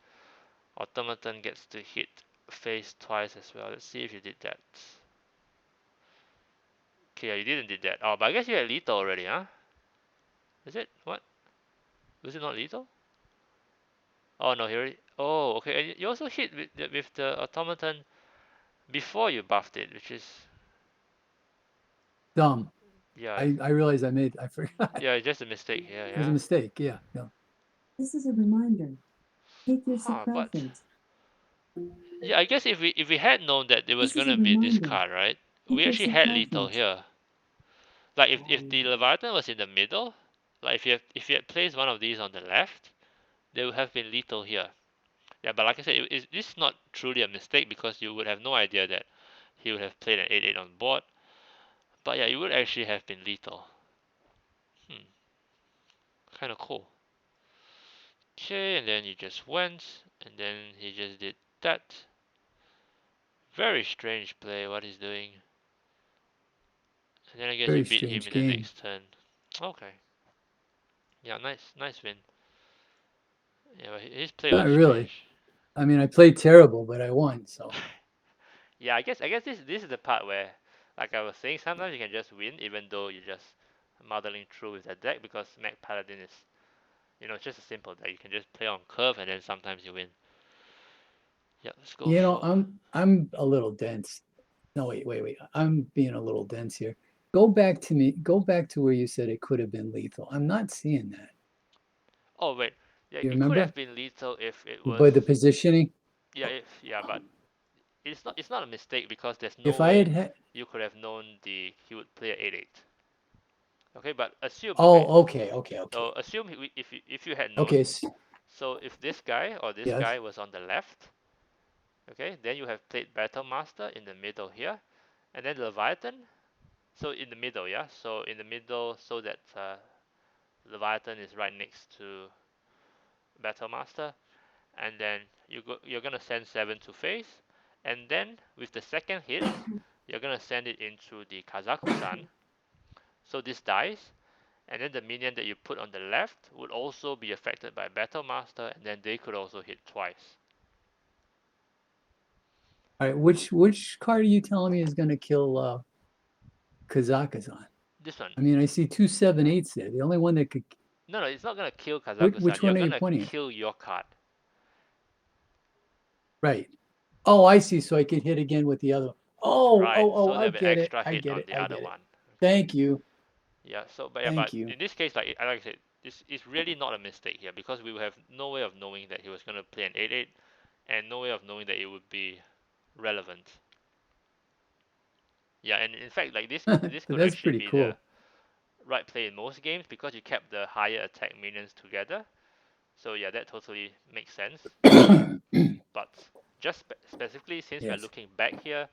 Automaton gets to hit face twice as well. Let's see if you did that. Okay, yeah, you didn't did that. Oh, but I guess you had lethal already, huh? Is it? What? Was it not lethal? Oh no, he already. Oh, okay. And you also hit with the automaton before you buffed it, which is Dumb. yeah, I realized I forgot. yeah, just a mistake here, It was a yeah. mistake. Yeah. Yeah. This is a reminder. Take your Huh, but suppressant. yeah, I guess if we had known that it was This is a gonna be this reminder. card, right? Take We your actually had lethal suppressant. here. Like if the Leviathan was in the middle, like if you had placed one of these on the left, they would have been lethal here. Yeah, but like I said, this is not truly a mistake because you would have no idea that he would have played an 8/8 on board. But yeah, it would actually have been lethal. Kind of cool. Okay, and then he just went, and then he just did that. Very strange play, what he's doing. And then I guess you Very beat him strange in the game. next turn. Okay. Yeah, nice win. Yeah, but his play Not was really. strange. I mean, I played terrible, but I won. So Yeah, I guess this is the part where, like I was saying, sometimes you can just win even though you're just muddling through with that deck because Mech Paladin is, it's just a simple deck. You can just play on curve and then sometimes you win. Yeah, let's go for. I'm a little dense. No, wait. I'm being a little dense here. Go back to where you said it could have been lethal. I'm not seeing that. Oh wait, yeah, You it could remember? have been lethal if it was. By the positioning. Yeah, but it's not a mistake because there's no If I way had you could have known he would play a 8/8. Okay, but assume okay. oh, okay. So assume if you had known. Okay, So if this guy or this yes. guy was on the left, okay, then you have played Battle Master in the middle here, and then Leviathan. So in the middle, yeah. So in the middle, so that Leviathan is right next to Battle Master, and then you're gonna send 7 to face, and then with the second hit, you're gonna send it into the Kazaku-san. So this dies, and then the minion that you put on the left would also be affected by Battle Master, and then they could also hit twice. All right, which card are you telling me is going to kill Kazakhstan? This one. I mean, I see 2 7 8s there. The only one that could. No, it's not gonna kill Kazaku-san. Which You're one are you gonna pointing at? kill your card. Right. Oh, I see. So I can hit again with the other. Right. Oh, So I there'll be get it. extra I hit get on it. the I other get it. one. Okay. Thank you. Yeah. So, but Thank you. in this case, like I said, this is really not a mistake here because we will have no way of knowing that he was gonna play an 8/8, and no way of knowing that it would be relevant. Yeah, and in fact, like this But could that's actually pretty be the cool. right play in most games because you kept the higher attack minions together. So yeah, that totally makes sense. But just specifically since we're Yes. looking back here,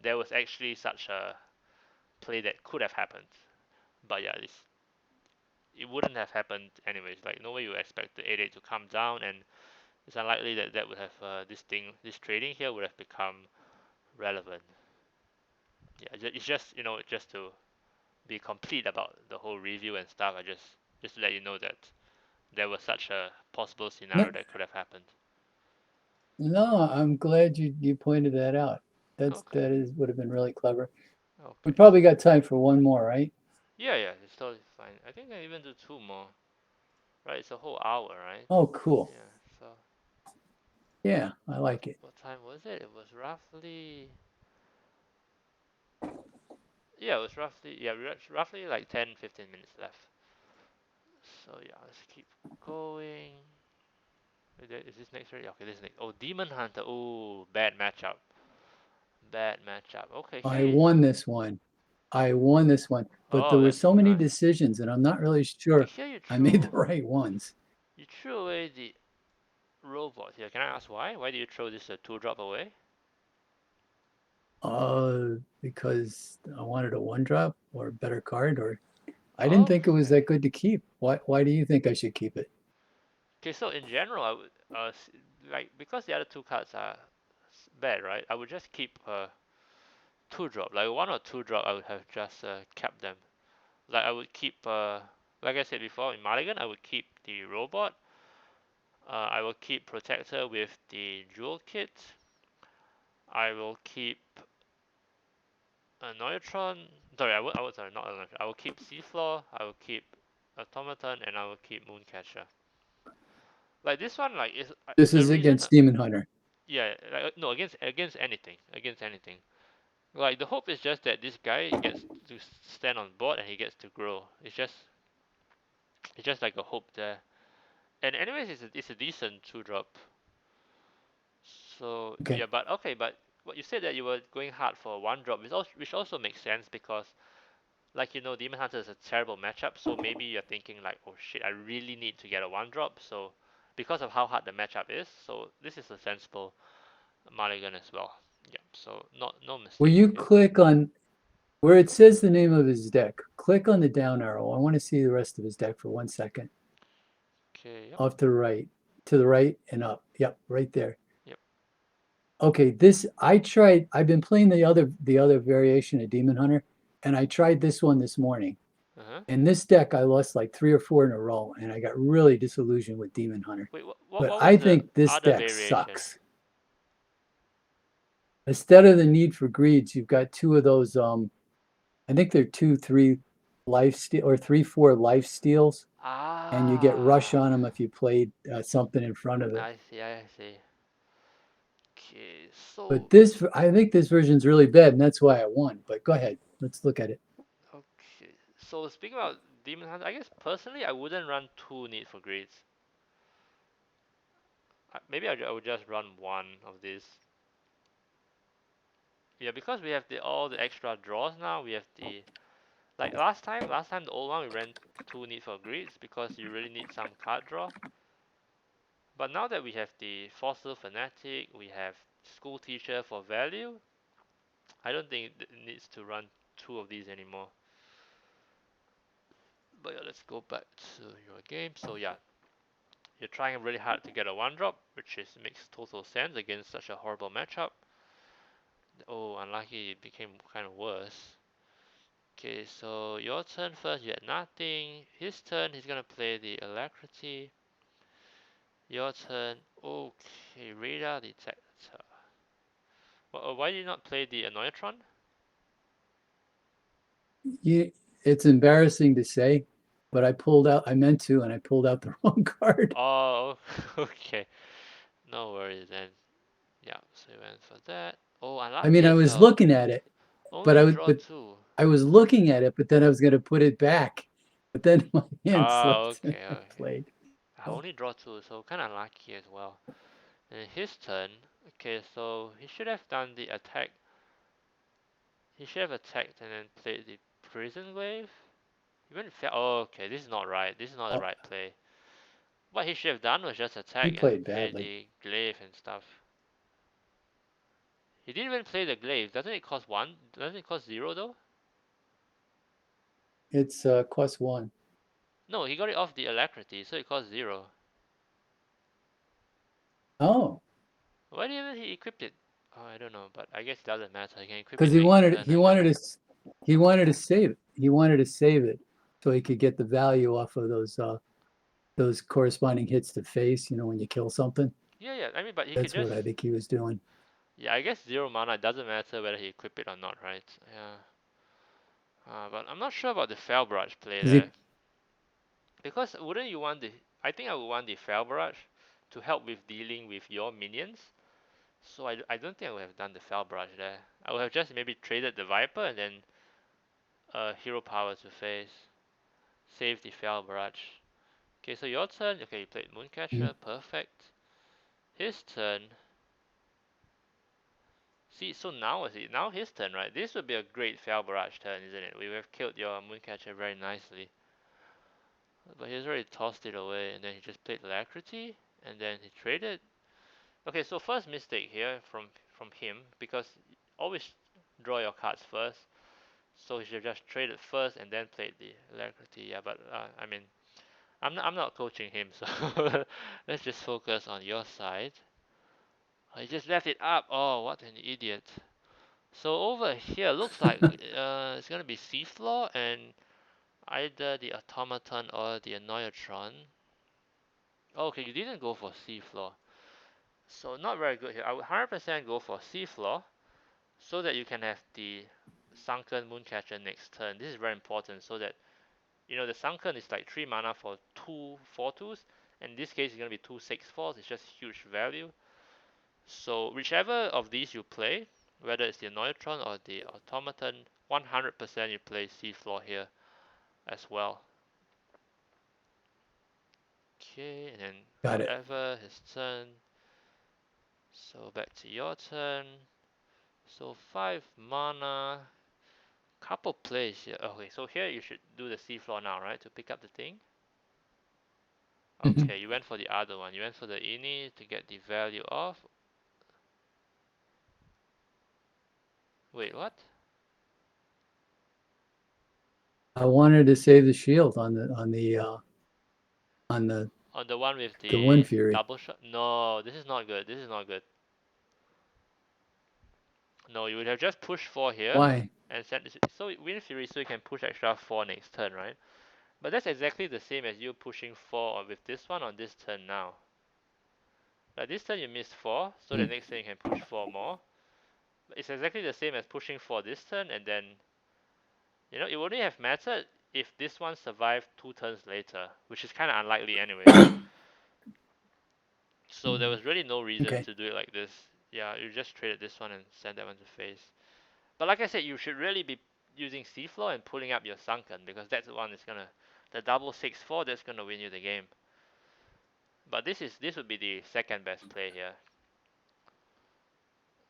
there was actually such a play that could have happened. But yeah, it wouldn't have happened anyways. Like no way you expect the 8/8 to come down, and it's unlikely that that would have this trading here would have become relevant. Yeah, it's just just to be complete about the whole review and stuff. I just to let you know that there was such a possible No, scenario that could have happened. no, I'm glad you pointed that out. Okay, That is would have been really clever. We okay. probably got time for one more, right? Yeah, yeah, it's totally fine. I think I even do 2 more. Right, it's a whole hour, right? Oh, cool. Yeah. So Yeah, I like it. what time was it? It was roughly yeah, it was roughly yeah, roughly like 10-15 minutes left. So yeah, let's keep going. Is this next already? Okay, this is next. Oh, Demon Hunter. Oh, bad matchup. Bad matchup. Okay, here I you. won this one. I won this one, but there Oh, were that's so many nice. decisions, and I'm not really Okay, sure here I made the right ones. you threw away the robot here. Can I ask why? Why did you throw this 2-drop away? Because I wanted a 1 drop or a better card, or I didn't think it was Okay. that good to keep. Why do you think I should keep it? Okay, so in general, I would like because the other 2 cards are bad, right? I would just keep 2-drop, like 1 or 2 drop. I would have just kept them. Like I would keep like I said before in Mulligan, I would keep the robot. I will keep protector with the jewel kit. I will keep a Neutron. Sorry, I would sorry, not a Neutron. I will keep Seafloor. I will keep Automaton, and I will keep Mooncatcher. Like this one, like is This the is reason. against Demon Hunter. Yeah, like, no, against anything. Like the hope is just that this guy gets to stand on board and he gets to grow. It's just like a hope there. And anyways, it's a decent 2-drop. So Okay. yeah, but okay, but what you said that you were going hard for a 1-drop, which also makes sense because like Demon Hunter is a terrible matchup. So maybe you're thinking like, oh shit, I really need to get a 1-drop. So because of how hard the matchup is, so this is a sensible mulligan as well. Yeah, so not no Will mistake you here. click on where it says the name of his deck? Click on the down arrow. I want to see the rest of his deck for 1 second. Okay, yep, Off to the right and up. Yep, right there. yep. Okay, I've been playing the other variation of Demon Hunter, and I tried this one this morning. Uh-huh. And this deck I lost like 3 or 4 in a row, and I got really disillusioned with Demon Hunter. Wait, But what I was the think this other deck variation? sucks. Instead of the need for greeds, you've got 2 of those I think they're 2 3 life steal or 3 4 life steals, and you get rush Ah, on them if you played something in front of it. I see, I see. Okay, But so I think this version's really bad, and that's why I won. But go ahead, let's look at it. okay, so speaking about Demon Hunter, I guess personally I wouldn't run 2 Need for Grades. Maybe I would just run one of these. Yeah, because we have all the extra draws now. We have the like last time the old one we ran 2 Need for Grades because you really need some card draw. But now that we have the Fossil Fanatic, we have School Teacher for value, I don't think it needs to run 2 of these anymore. But yeah, let's go back to your game. So yeah, you're trying really hard to get a one drop, which is makes total sense against such a horrible matchup. Oh, unlucky, it became kind of worse. Okay, so your turn first, you had nothing. His turn, he's gonna play the Alacrity. Your turn, okay, Radar Detector. Why did you not play the Annoyatron? It's embarrassing to say, but I meant to, and I pulled out the wrong card. Oh, okay. No worries then. Yeah, so you went for that. Oh, I mean, unlucky I as was well. looking at it, but Only draw two. I was looking at it, but then I was going to put it back, but then my hand Ah, slipped and okay, I okay. played. I only draw two, so kind of lucky as well. And his turn. Okay, so he should have done the attack. He should have attacked and then played the Prison Glaive. He went oh, okay, this is not right. This is not the Oh, right play. What he should have done was just he attack and then played play badly. the Glaive and stuff. He didn't even play the Glaive. Doesn't it cost one? Doesn't it cost zero though? It's cost one. No, he got it off the Alacrity, so it costs zero. Oh, Why didn't he equip it? Oh, I don't know, but I guess it doesn't matter. He can equip because it next turn, I guess. he wanted to save it. He wanted to save it so he could get the value off of those corresponding hits to face. You know, when you kill something. Yeah, yeah. I mean, but he could That's just. what I think he was doing. Yeah, I guess zero mana. It doesn't matter whether he equip it or not, right? Yeah. But I'm not sure about the Fell Barrage play Because he there. Because wouldn't you want the? I think I would want the Fell Barrage to help with dealing with your minions. So I don't think I would have done the Fell Barrage there. I would have just maybe traded the Viper and then Hero Power to face. Save the Fell Barrage. Okay, so your turn. Okay, you played Mhm. Mooncatcher. Perfect. His turn. See, so now is it now his turn, right? This would be a great Fell Barrage turn, isn't it? We would have killed your Mooncatcher very nicely. But he's already tossed it away, and then he just played Alacrity, and then he traded. Okay, so first mistake here from him, because always draw your cards first. So he should have just traded first and then played the Alacrity. Yeah, but I mean, I'm not coaching him, so let's just focus on your side. Oh, he just left it up. Oh, what an idiot. So over here, looks like it's gonna be seafloor and either the automaton or the annoyatron. Oh, okay, you didn't go for seafloor, so not very good here. I would 100% go for seafloor so that you can have the sunken mooncatcher next turn. This is very important so that the sunken is like 3 mana for 2/4/2s. In this case, it's gonna be 2/6/4s. It's just huge value. So whichever of these you play, whether it's the Neutron or the Automaton, 100% you play seafloor here as well. Okay, and then Got it. whatever his turn. So back to your turn. So 5 mana. Couple plays here. Okay, so here you should do the seafloor now, right? To pick up the thing. Mhm. Okay, you went for the other one. You went for the ini to get the value off. Wait, what? I wanted to save the shield on On the one with the one the fury. double shot? No, this is not good. This is not good. No, you would have just pushed 4 here Why? and sent this. So Wind Fury, so you can push extra 4 next turn, right? But that's exactly the same as you pushing 4 with this one on this turn now. Like this turn you missed 4, so the Mm. next turn you can push 4 more. It's exactly the same as pushing 4 this turn, and then it wouldn't have mattered if this one survived 2 turns later, which is kind of unlikely anyways. So there was really no reason Okay. to do it like this. Yeah, you just traded this one and send that one to face. But like I said, you should really be using seafloor and pulling up your sunken, because that's the one that's gonna the double 6/4 that's gonna win you the game. But this would be the second best play here.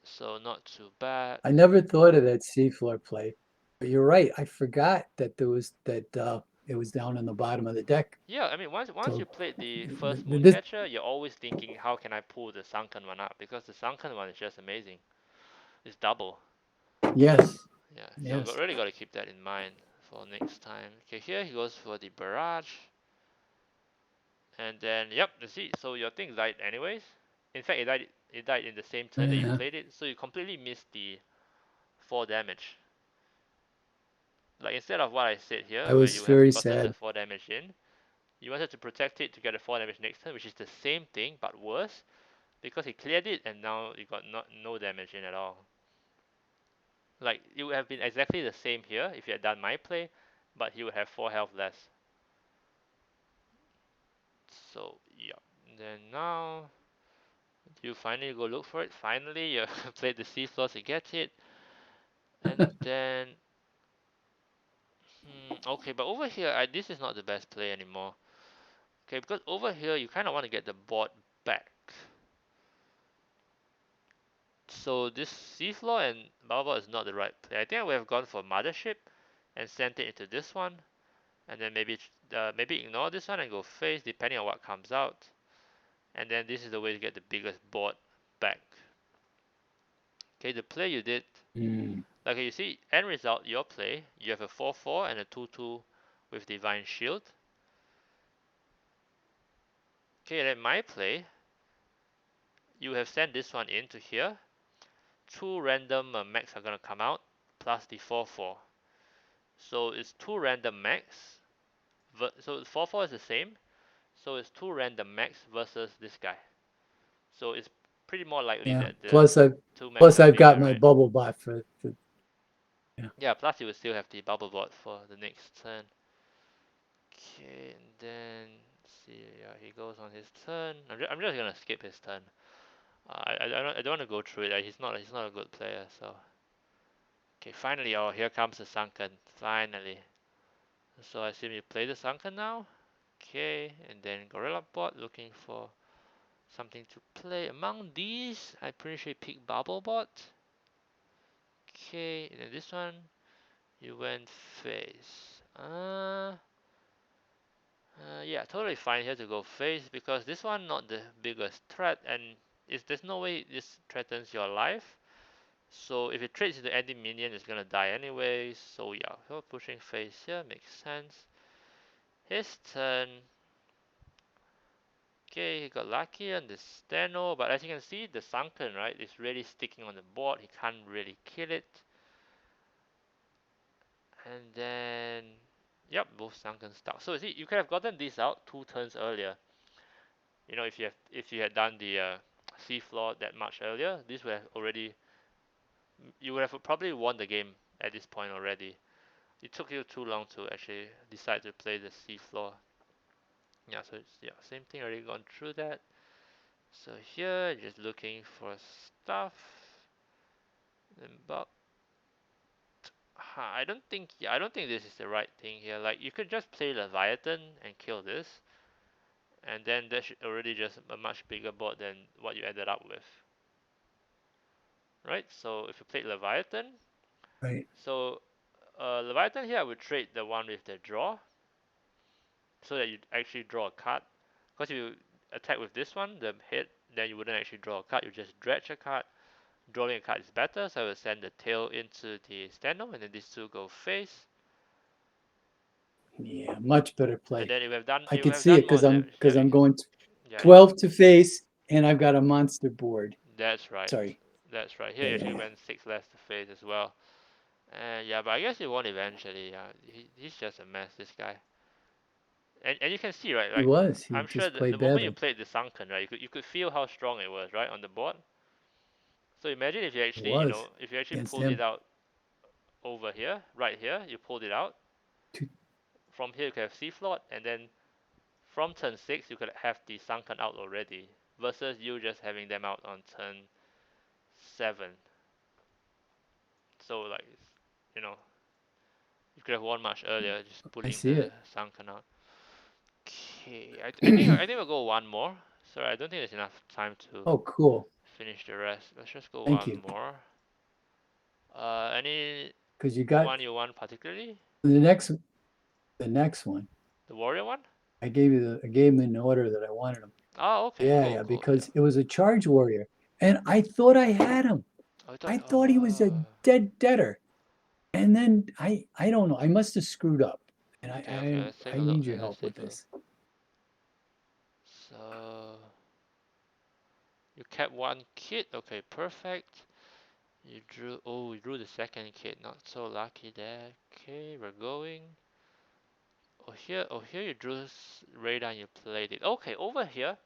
So not too bad. I never thought of that seafloor play, but you're right. I forgot that it was down on the bottom of the deck. Yeah, I mean once So you played the first this, Mooncatcher, you're always thinking how can I pull the sunken one up, because the sunken one is just amazing. It's double. yes, Yeah, so yes. really got to keep that in mind. for next time. Okay, here he goes for the barrage. And then, yep, you see, so your thing died anyways. In fact, it died in the same turn that you Yeah. played it, so you completely missed the 4 damage. Like, instead of what I said I here, where was you have very gotten the sad. 4 damage in, you wanted to protect it to get the 4 damage next turn, which is the same thing, but worse, because he cleared it, and now you got no damage in at all. Like, it would have been exactly the same here if you had done my play, but he would have 4 health less. So, yeah. Then now, you finally go look for it. Finally, you played the C floor to get it. And then, okay, but over here, this is not the best play anymore. Okay, because over here, you kind of want to get the board back. So this C floor and bubble is not the right play. I think I would have gone for Mothership and sent it into this one. And then maybe ignore this one and go face, depending on what comes out. And then this is the way to get the biggest board back. Okay, the play you did, Mm. like you see, end result, your play, you have a 4-4 and a 2-2 with Divine Shield. Okay, then my play, you have sent this one into here. 2 random mechs are gonna come out, plus the 4-4. So it's 2 random mechs. So 4-4 is the same. So it's 2 random mechs versus this guy. So it's pretty more likely Yeah. that the Plus, 2 mechs plus are I've got bigger, my right? bubble bot for yeah. Yeah, plus you will still have the bubble board for the next turn. Okay, and then see, yeah, he goes on his turn. I'm just gonna skip his turn. I don't want to go through it. He's not a good player. So okay, finally, oh, here comes the sunken. Finally. So I assume you play the sunken now. Okay, and then Gorilla Bot looking for something to play. Among these, I pretty sure you pick Bubble Bot. Okay, and then this one you went face. Yeah, totally fine here to go face because this one not the biggest threat, and there's no way this threatens your life. So if it trades into any minion, it's gonna die anyway. So yeah, so pushing face here makes sense. His turn. Okay, he got lucky on the Steno, but as you can see, the Sunken, right, is really sticking on the board. He can't really kill it. And then, yep, both Sunken stuck. So you see, you could have gotten this out 2 turns earlier. You know, if you had done the C floor that much earlier, this would have already, you would have probably won the game at this point already. It took you too long to actually decide to play the C floor. Yeah, so it's, yeah, same thing, already gone through that. So here, just looking for stuff. But I don't think this is the right thing here. Like you could just play Leviathan and kill this, and then that should already just a much bigger board than what you ended up with. Right? So if you played Leviathan, Right. so Leviathan here I would trade the one with the draw, so that you actually draw a card. Because if you attack with this one, the hit, then you wouldn't actually draw a card. You just dredge a card. Drawing a card is better, so I will send the tail into the stand-up, and then these two go face. Yeah, much better And play. then I you could have see it done more damage. Yeah, because I'm going yeah, yeah. 12 to face and I've got a monster board. That's right. Sorry. That's right. Here Yeah, you yeah, actually yeah. went 6 less to face as well. Yeah, but I guess he won eventually. He's just a mess, this guy. And you can see, right? He Like was. He I'm sure just the played moment you badly. played the sunken, right? You could feel how strong it was, right, on the board. So imagine if you It actually, was if you actually against pulled it him. out over here, right here, you pulled it out. Two- From here you could have C float, and then from turn 6 you could have the sunken out already, versus you just having them out on turn 7. So like, you know, you could have won much earlier just I pulling see the it. sunken out. Okay, I think we'll go one more. Sorry, I don't think there's enough time to Oh, cool. finish the rest. Let's just go Thank one you. more. Any Because you got one you want particularly? the next one. The warrior one? I gave him in the order that I wanted him. Oh, okay, Yeah, cool, yeah, cool, yeah. because it was a charge warrior. And I thought I had him. I thought, I thought he was a deader. And then I don't know. I must have screwed up, and Okay, let's take I a look need your here. Let's help with take a look. this. So you kept one kit. Okay, perfect. You drew. Oh, you drew the second kit. Not so lucky there. Okay, we're going. Oh here you drew radar and you played it. Okay, over here.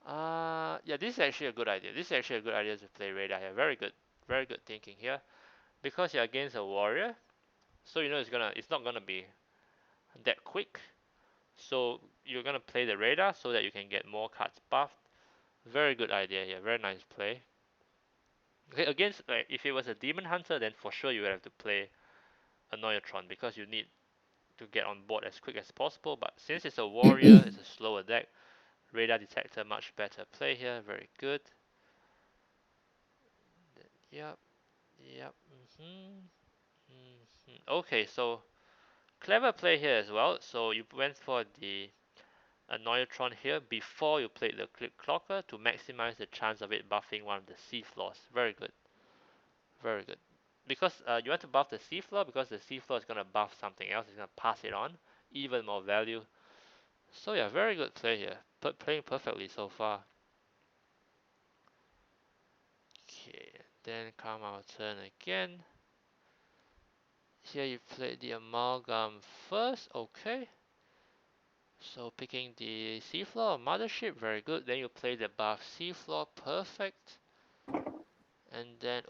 Yeah, this is actually a good idea. This is actually a good idea to play radar here. Very good thinking here. Because you're against a warrior, so you know it's not gonna be that quick. So you're gonna play the radar so that you can get more cards buffed. Very good idea here. Very nice play. Okay, against like if it was a demon hunter, then for sure you would have to play a Neutron because you need to get on board as quick as possible. But since it's a warrior, it's a slower deck. Radar detector much better play here. Very good. Yep. Yep. Okay, so clever play here as well. So you went for the Neutron here before you played the Click Clocker to maximize the chance of it buffing one of the sea floors. Very good. Very good. Because you want to buff the sea floor because the sea floor is going to buff something else. It's going to pass it on. Even more value. So yeah, very good play here. Playing perfectly so far. Okay, then come our turn again. Here you play the amalgam first. Okay. So picking the seafloor mothership, very good. Then you play the buff seafloor, perfect. And then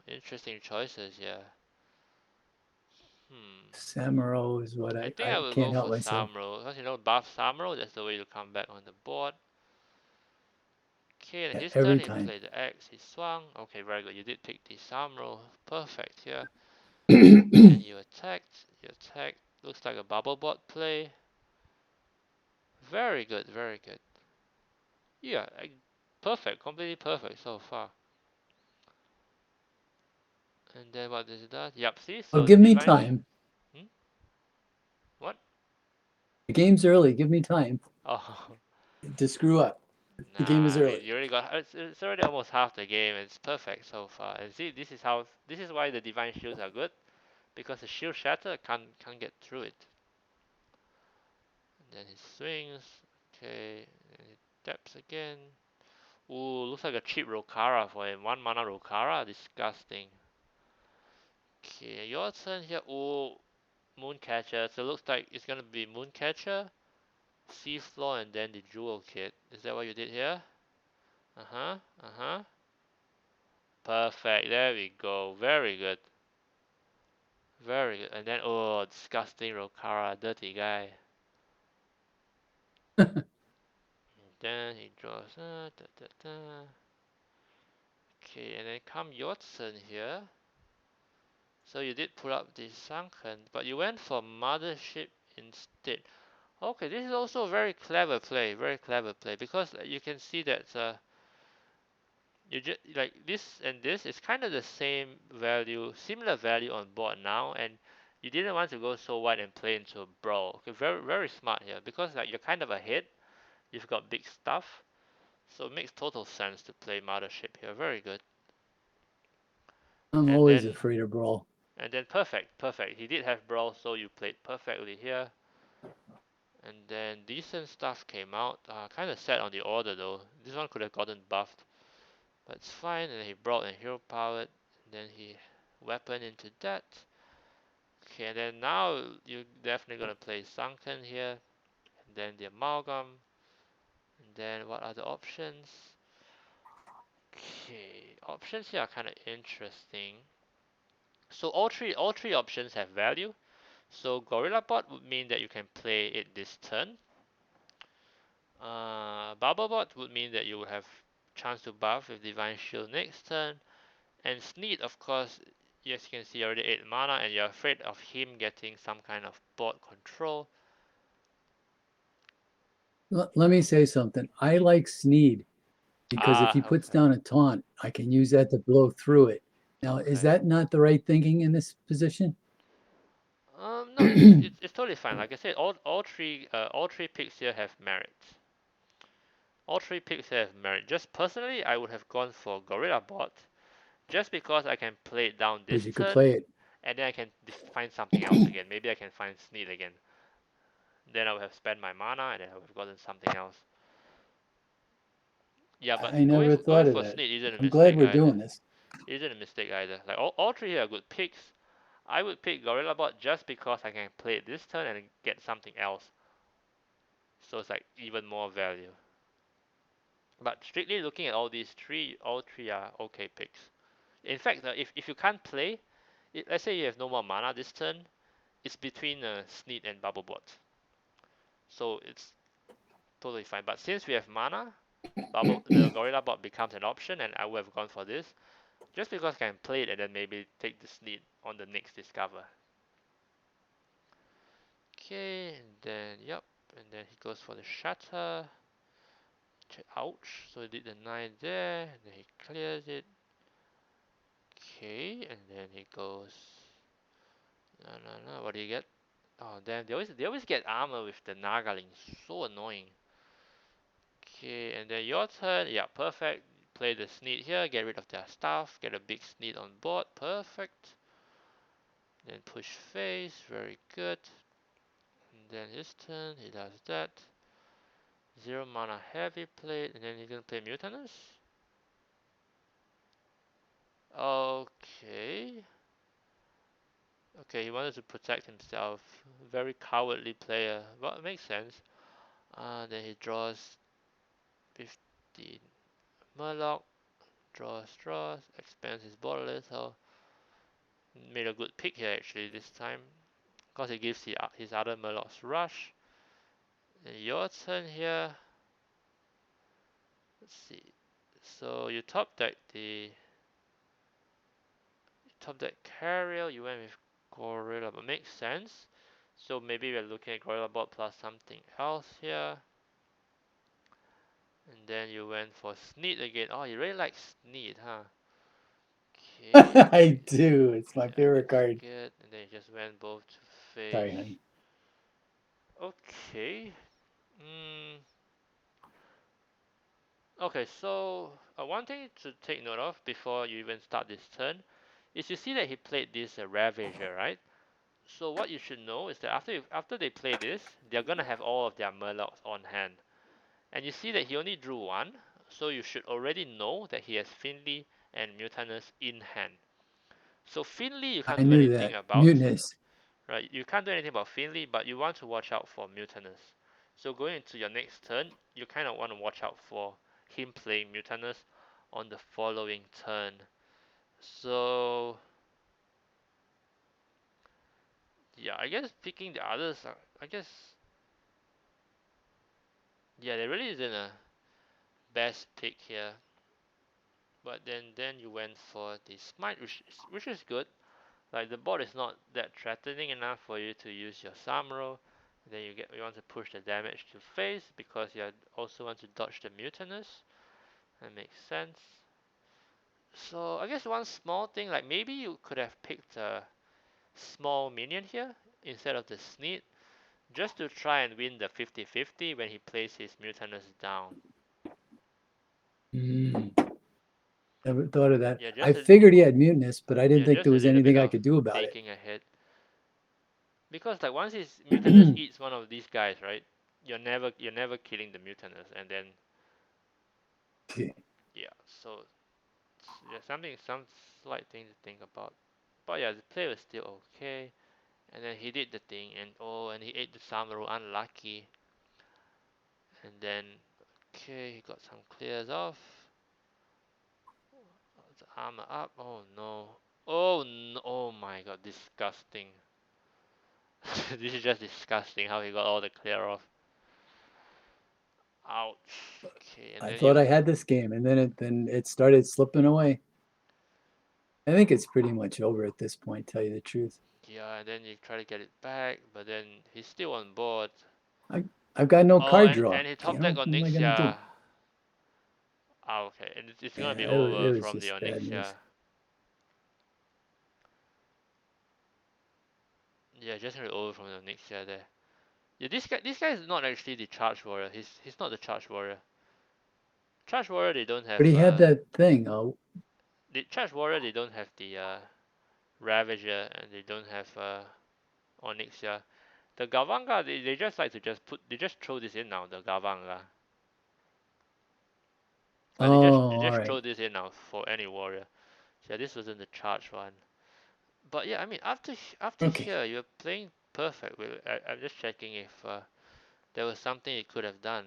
interesting choices, yeah. Hmm. Samuro is what I think I I will can't go help for myself. Samro because you know buff Samro, that's the way to come back on the board. Okay, and his turn Every he time. played the X, he swung. Okay, very good. You did pick the Samro, perfect here. Then you attacked. You attacked. Looks like a bubble bot play. Very good, very good. Yeah, perfect, completely perfect so far. And then what is that? Yep, see, Well, so give me divine. time. Hmm? What? The game's early. Give me time Oh, to screw up. The game is nah. early. You already got. It's already almost half the game. It's perfect so far. And see, this is why the divine shields are good because the shield shatter can't get through it. And then he swings. Okay, and he taps again. Ooh, looks like a cheap Rokara for him. 1 mana Rokara, disgusting. Okay, your turn here. Ooh, Mooncatcher. So it looks like it's gonna be Mooncatcher, Seafloor, and then the Jewel Kit. Is that what you did here? Uh-huh, uh-huh. Perfect, there we go. Very good. Very good. And then, oh, disgusting Rokara, dirty guy. And then he draws, da, da, da. Okay, and then come your turn here. So you did pull up the Sunken, but you went for Mothership instead. Okay, this is also a very clever play, because you can see that you just like this and this is kind of the same value, similar value on board now, and you didn't want to go so wide and play into a brawl. Okay, very smart here because like you're kind of ahead. You've got big stuff, so it makes total sense to play Mothership here. Very good, I'm and always then afraid of brawl. perfect. He did have brawl, so you played perfectly here. And then decent stuff came out. Kind of sad on the order though. This one could have gotten buffed, but it's fine. And he brought in hero powered. And then he weapon into that. Okay, and then now you're definitely gonna play Sunken here. And then the amalgam. And then what are the options? Okay, options here are kind of interesting. So all three options have value. So Gorilla Bot would mean that you can play it this turn. Bubblebot would mean that you would have chance to buff with Divine Shield next turn. And Sneed, of course, yes, you can see already 8 mana, and you're afraid of him getting some kind of board control. Let me say something. I like Sneed because if he puts Okay, down a taunt, I can use that to blow through it. Now, is okay. that not the right thinking in this position? No, it's totally fine. Like I said, all three picks here have merit. All three picks here have merit. Just personally, I would have gone for Gorilla Bot just because I can play it down Because this you could turn, play it. and then I can find something else again. Maybe I can find Sneed again. Then I would have spent my mana, and then I would have gotten something else. Yeah, but I never going thought of for that. Sneed isn't a I'm glad mistake we're either. doing this. Isn't a mistake either. Like all three are good picks. I would pick Gorilla Bot just because I can play it this turn and get something else. So it's like even more value. But strictly looking at all three are okay picks. In fact, if you can't play, let's say you have no more mana this turn, it's between Sneed and Bubblebot. So it's totally fine. But since we have mana, the Gorilla Bot becomes an option, and I would have gone for this just because I can play it and then maybe take the Sneed on the next discover. Okay, and then yep, and then he goes for the Shatter. Ouch! So he did the 9 there, and then he clears it. Okay, and then he goes. No, no, no. What do you get? Oh damn! They always get armor with the Nagaling. So annoying. Okay, and then your turn. Yeah, perfect. Play the Sneed here. Get rid of their stuff. Get a big Sneed on board. Perfect. Then push face. Very good. And then his turn. He does that. 0 mana heavy plate, and then he's gonna play Mutanus. Okay. Okay, he wanted to protect himself. Very cowardly player. Well, it makes sense. Then he draws 15 Murloc, draws, expands his board a little. Made a good pick here actually this time. Because it gives his other Murlocs rush. And your turn here. Let's see. So you top deck Carrier, you went with Gorilla, but makes sense. So maybe we're looking at Gorilla Bot plus something else here. And then you went for Sneed again. Oh, you really like Sneed, huh? Okay. I do. It's my Yeah, favorite that's card. good. And then you just went both to Sorry, face. honey. Okay. Okay, so one thing to take note of before you even start this turn is you see that he played this Ravager, right? So what you should know is that after they play this, they're gonna have all of their Murlocs on hand. And you see that he only drew one, so you should already know that he has Finley and Mutanus in hand. So Finley you can't I do knew anything that. about, Mutinous. right? You can't do anything about Finley, but you want to watch out for Mutanus. So going into your next turn, you kind of want to watch out for him playing Mutanus on the following turn. So yeah, I guess picking the others, I guess yeah, there really isn't a best pick here. But then you went for the Smite, which is good. Like the board is not that threatening enough for you to use your Samuro. Then you want to push the damage to face because you also want to dodge the Mutinous. That makes sense. So I guess one small thing, like maybe you could have picked a small minion here instead of the Sneed, just to try and win the 50-50 when he plays his Mutinous down. Never thought of that. Yeah, I figured he had mutinous, but I didn't think there just a was little bit anything I of could do about it. taking a hit. Because like once his Mutinous eats one of these guys, right? You're never killing the Mutinous, and then yeah. So yeah, some slight thing to think about. But yeah, the play was still okay. And then he did the thing, and he ate the Samaru, unlucky. And then okay, he got some clears off. The armor up. Oh no. Oh no. Oh my god, disgusting. This is just disgusting how he got all the clear off. Ouch. Okay, and I then thought you I had this game, and then it started slipping away. I think it's pretty much over at this point, tell you the truth. yeah, and then you try to get it back, but then he's still on board. I've got no Oh, card and draw. and he You top deck know, on what am I gonna do? Nixia. Ah, okay, and it's gonna be Yeah, it over was from the just bad news. Onyxia. Yeah, just gonna be over from the Onyxia there. Yeah, this guy is not actually the charge warrior. He's not the charge warrior. Charge warrior they don't But have he had that thing. The Charge Warrior, they don't have the Ravager, and they don't have Onyx here. The Galvanga, they just like to they just throw this in now, the Galvanga. Like they Oh, all just right. throw this in now for any warrior. So yeah, this wasn't the charge one. But yeah, I mean after Okay. here you're playing perfect. I'm just checking if there was something you could have done.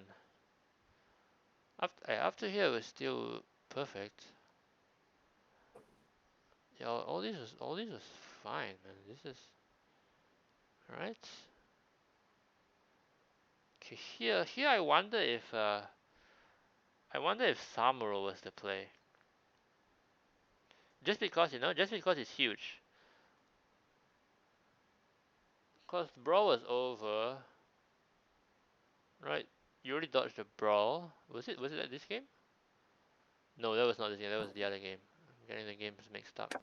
After here was still perfect. Yeah, all these was fine, man. This is right. Okay, here I wonder if Samuro was the play. Just because just because it's huge. Cause brawl was over, right? You already dodged the brawl. Was it at this game? No, that was not this game. That was the other game. I'm getting the games mixed up.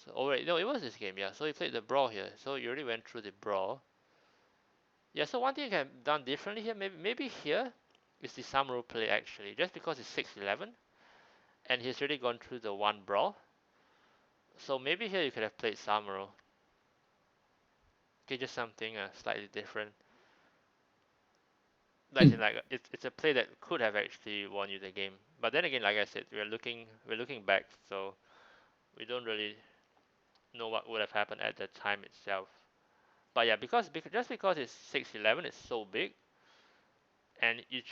So, oh wait, no, it was this game. Yeah. So you played the brawl here. So you already went through the brawl. Yeah. So one thing you can have done differently here, maybe here, is the Samuro play actually. Just because it's 6-11, and he's already gone through the one brawl. So maybe here you could have played Samuro. Okay, just something slightly different. Like in like it's a play that could have actually won you the game. But then again, like I said, we're looking back, so we don't really know what would have happened at the time itself. But yeah, because just because it's 6-11, it's so big, and it's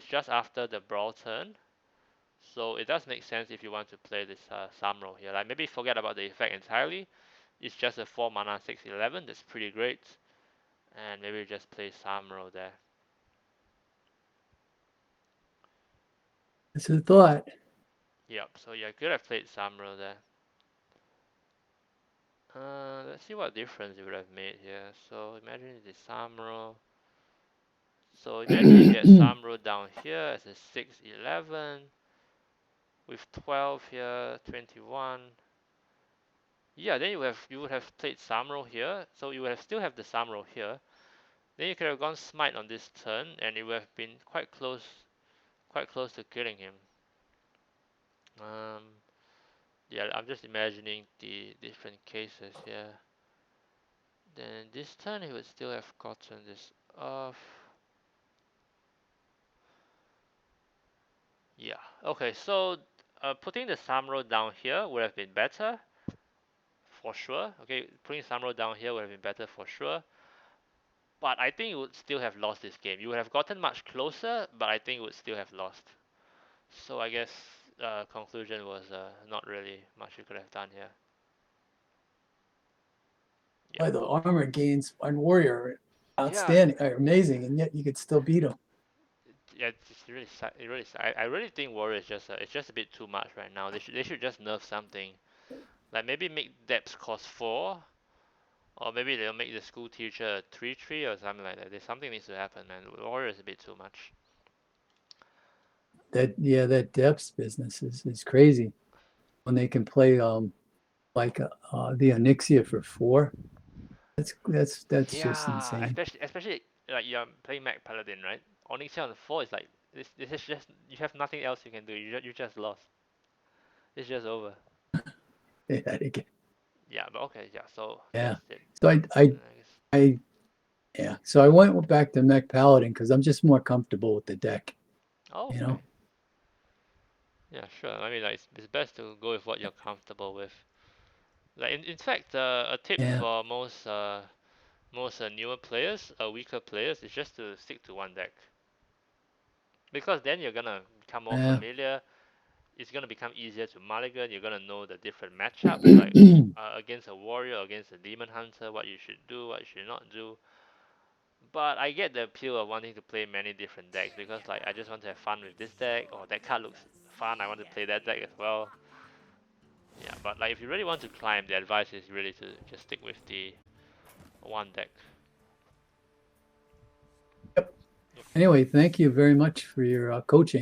just after the brawl turn, so it does make sense if you want to play this Samuro here. Like maybe forget about the effect entirely. It's just a 4 mana 6-11. That's pretty great, and maybe just play Samuro there. That's a thought. Yep. So yeah, could have played Samuro there. Let's see what difference it would have made here. So imagine the Samuro. So imagine if you had Samuro down here as a 6-11 with 12 here, 21. Yeah, then you would have played Samuro here. So you would have still have the Samuro here. Then you could have gone Smite on this turn, and it would have been quite close to killing him. Um, yeah, I'm just imagining the different cases here. Then this turn he would still have gotten this off. Yeah. Okay. So putting the Samuro down here would have been better for sure. Okay, putting Samuro down here would have been better for sure. But I think you would still have lost this game. You would have gotten much closer, but I think you would still have lost. So I guess conclusion was not really much you could have done here. Yeah. Boy, the armor gains on warrior are Yeah. outstanding, are amazing, and yet you could still beat them. Yeah, it's really sad. It really sad. I really think Warrior is just it's just a bit too much right now. They should just nerf something. Like maybe make depths cost 4, or maybe they'll make the school teacher a 3/3 or something like that. There's something needs to happen, man. Warrior is a bit too much. That depths business is crazy when they can play like the Onyxia for 4. That's just Yeah, insane. especially like you're playing Mech Paladin, right? Onyx on 4 is like this is just you have nothing else you can do. You just lost. It's just over. Yeah, Yeah, but okay, yeah. So yeah. that's it. So I guess. yeah. So I went back to Mech Paladin because I'm just more comfortable with the deck. Oh, You okay. know. Yeah, sure. I mean, like it's best to go with what you're comfortable with. Like in fact, a tip Yeah. for most newer players, weaker players, is just to stick to one deck. Because then you're gonna become more Yeah. familiar. It's gonna become easier to mulligan. You're gonna know the different matchups, like against a warrior, against a demon hunter, what you should do, what you should not do. But I get the appeal of wanting to play many different decks because like I just want to have fun with this deck, or that card looks fun. I want to play that deck as well. Yeah, but like if you really want to climb, the advice is really to just stick with the one deck. Yep. Anyway, thank you very much for your coaching.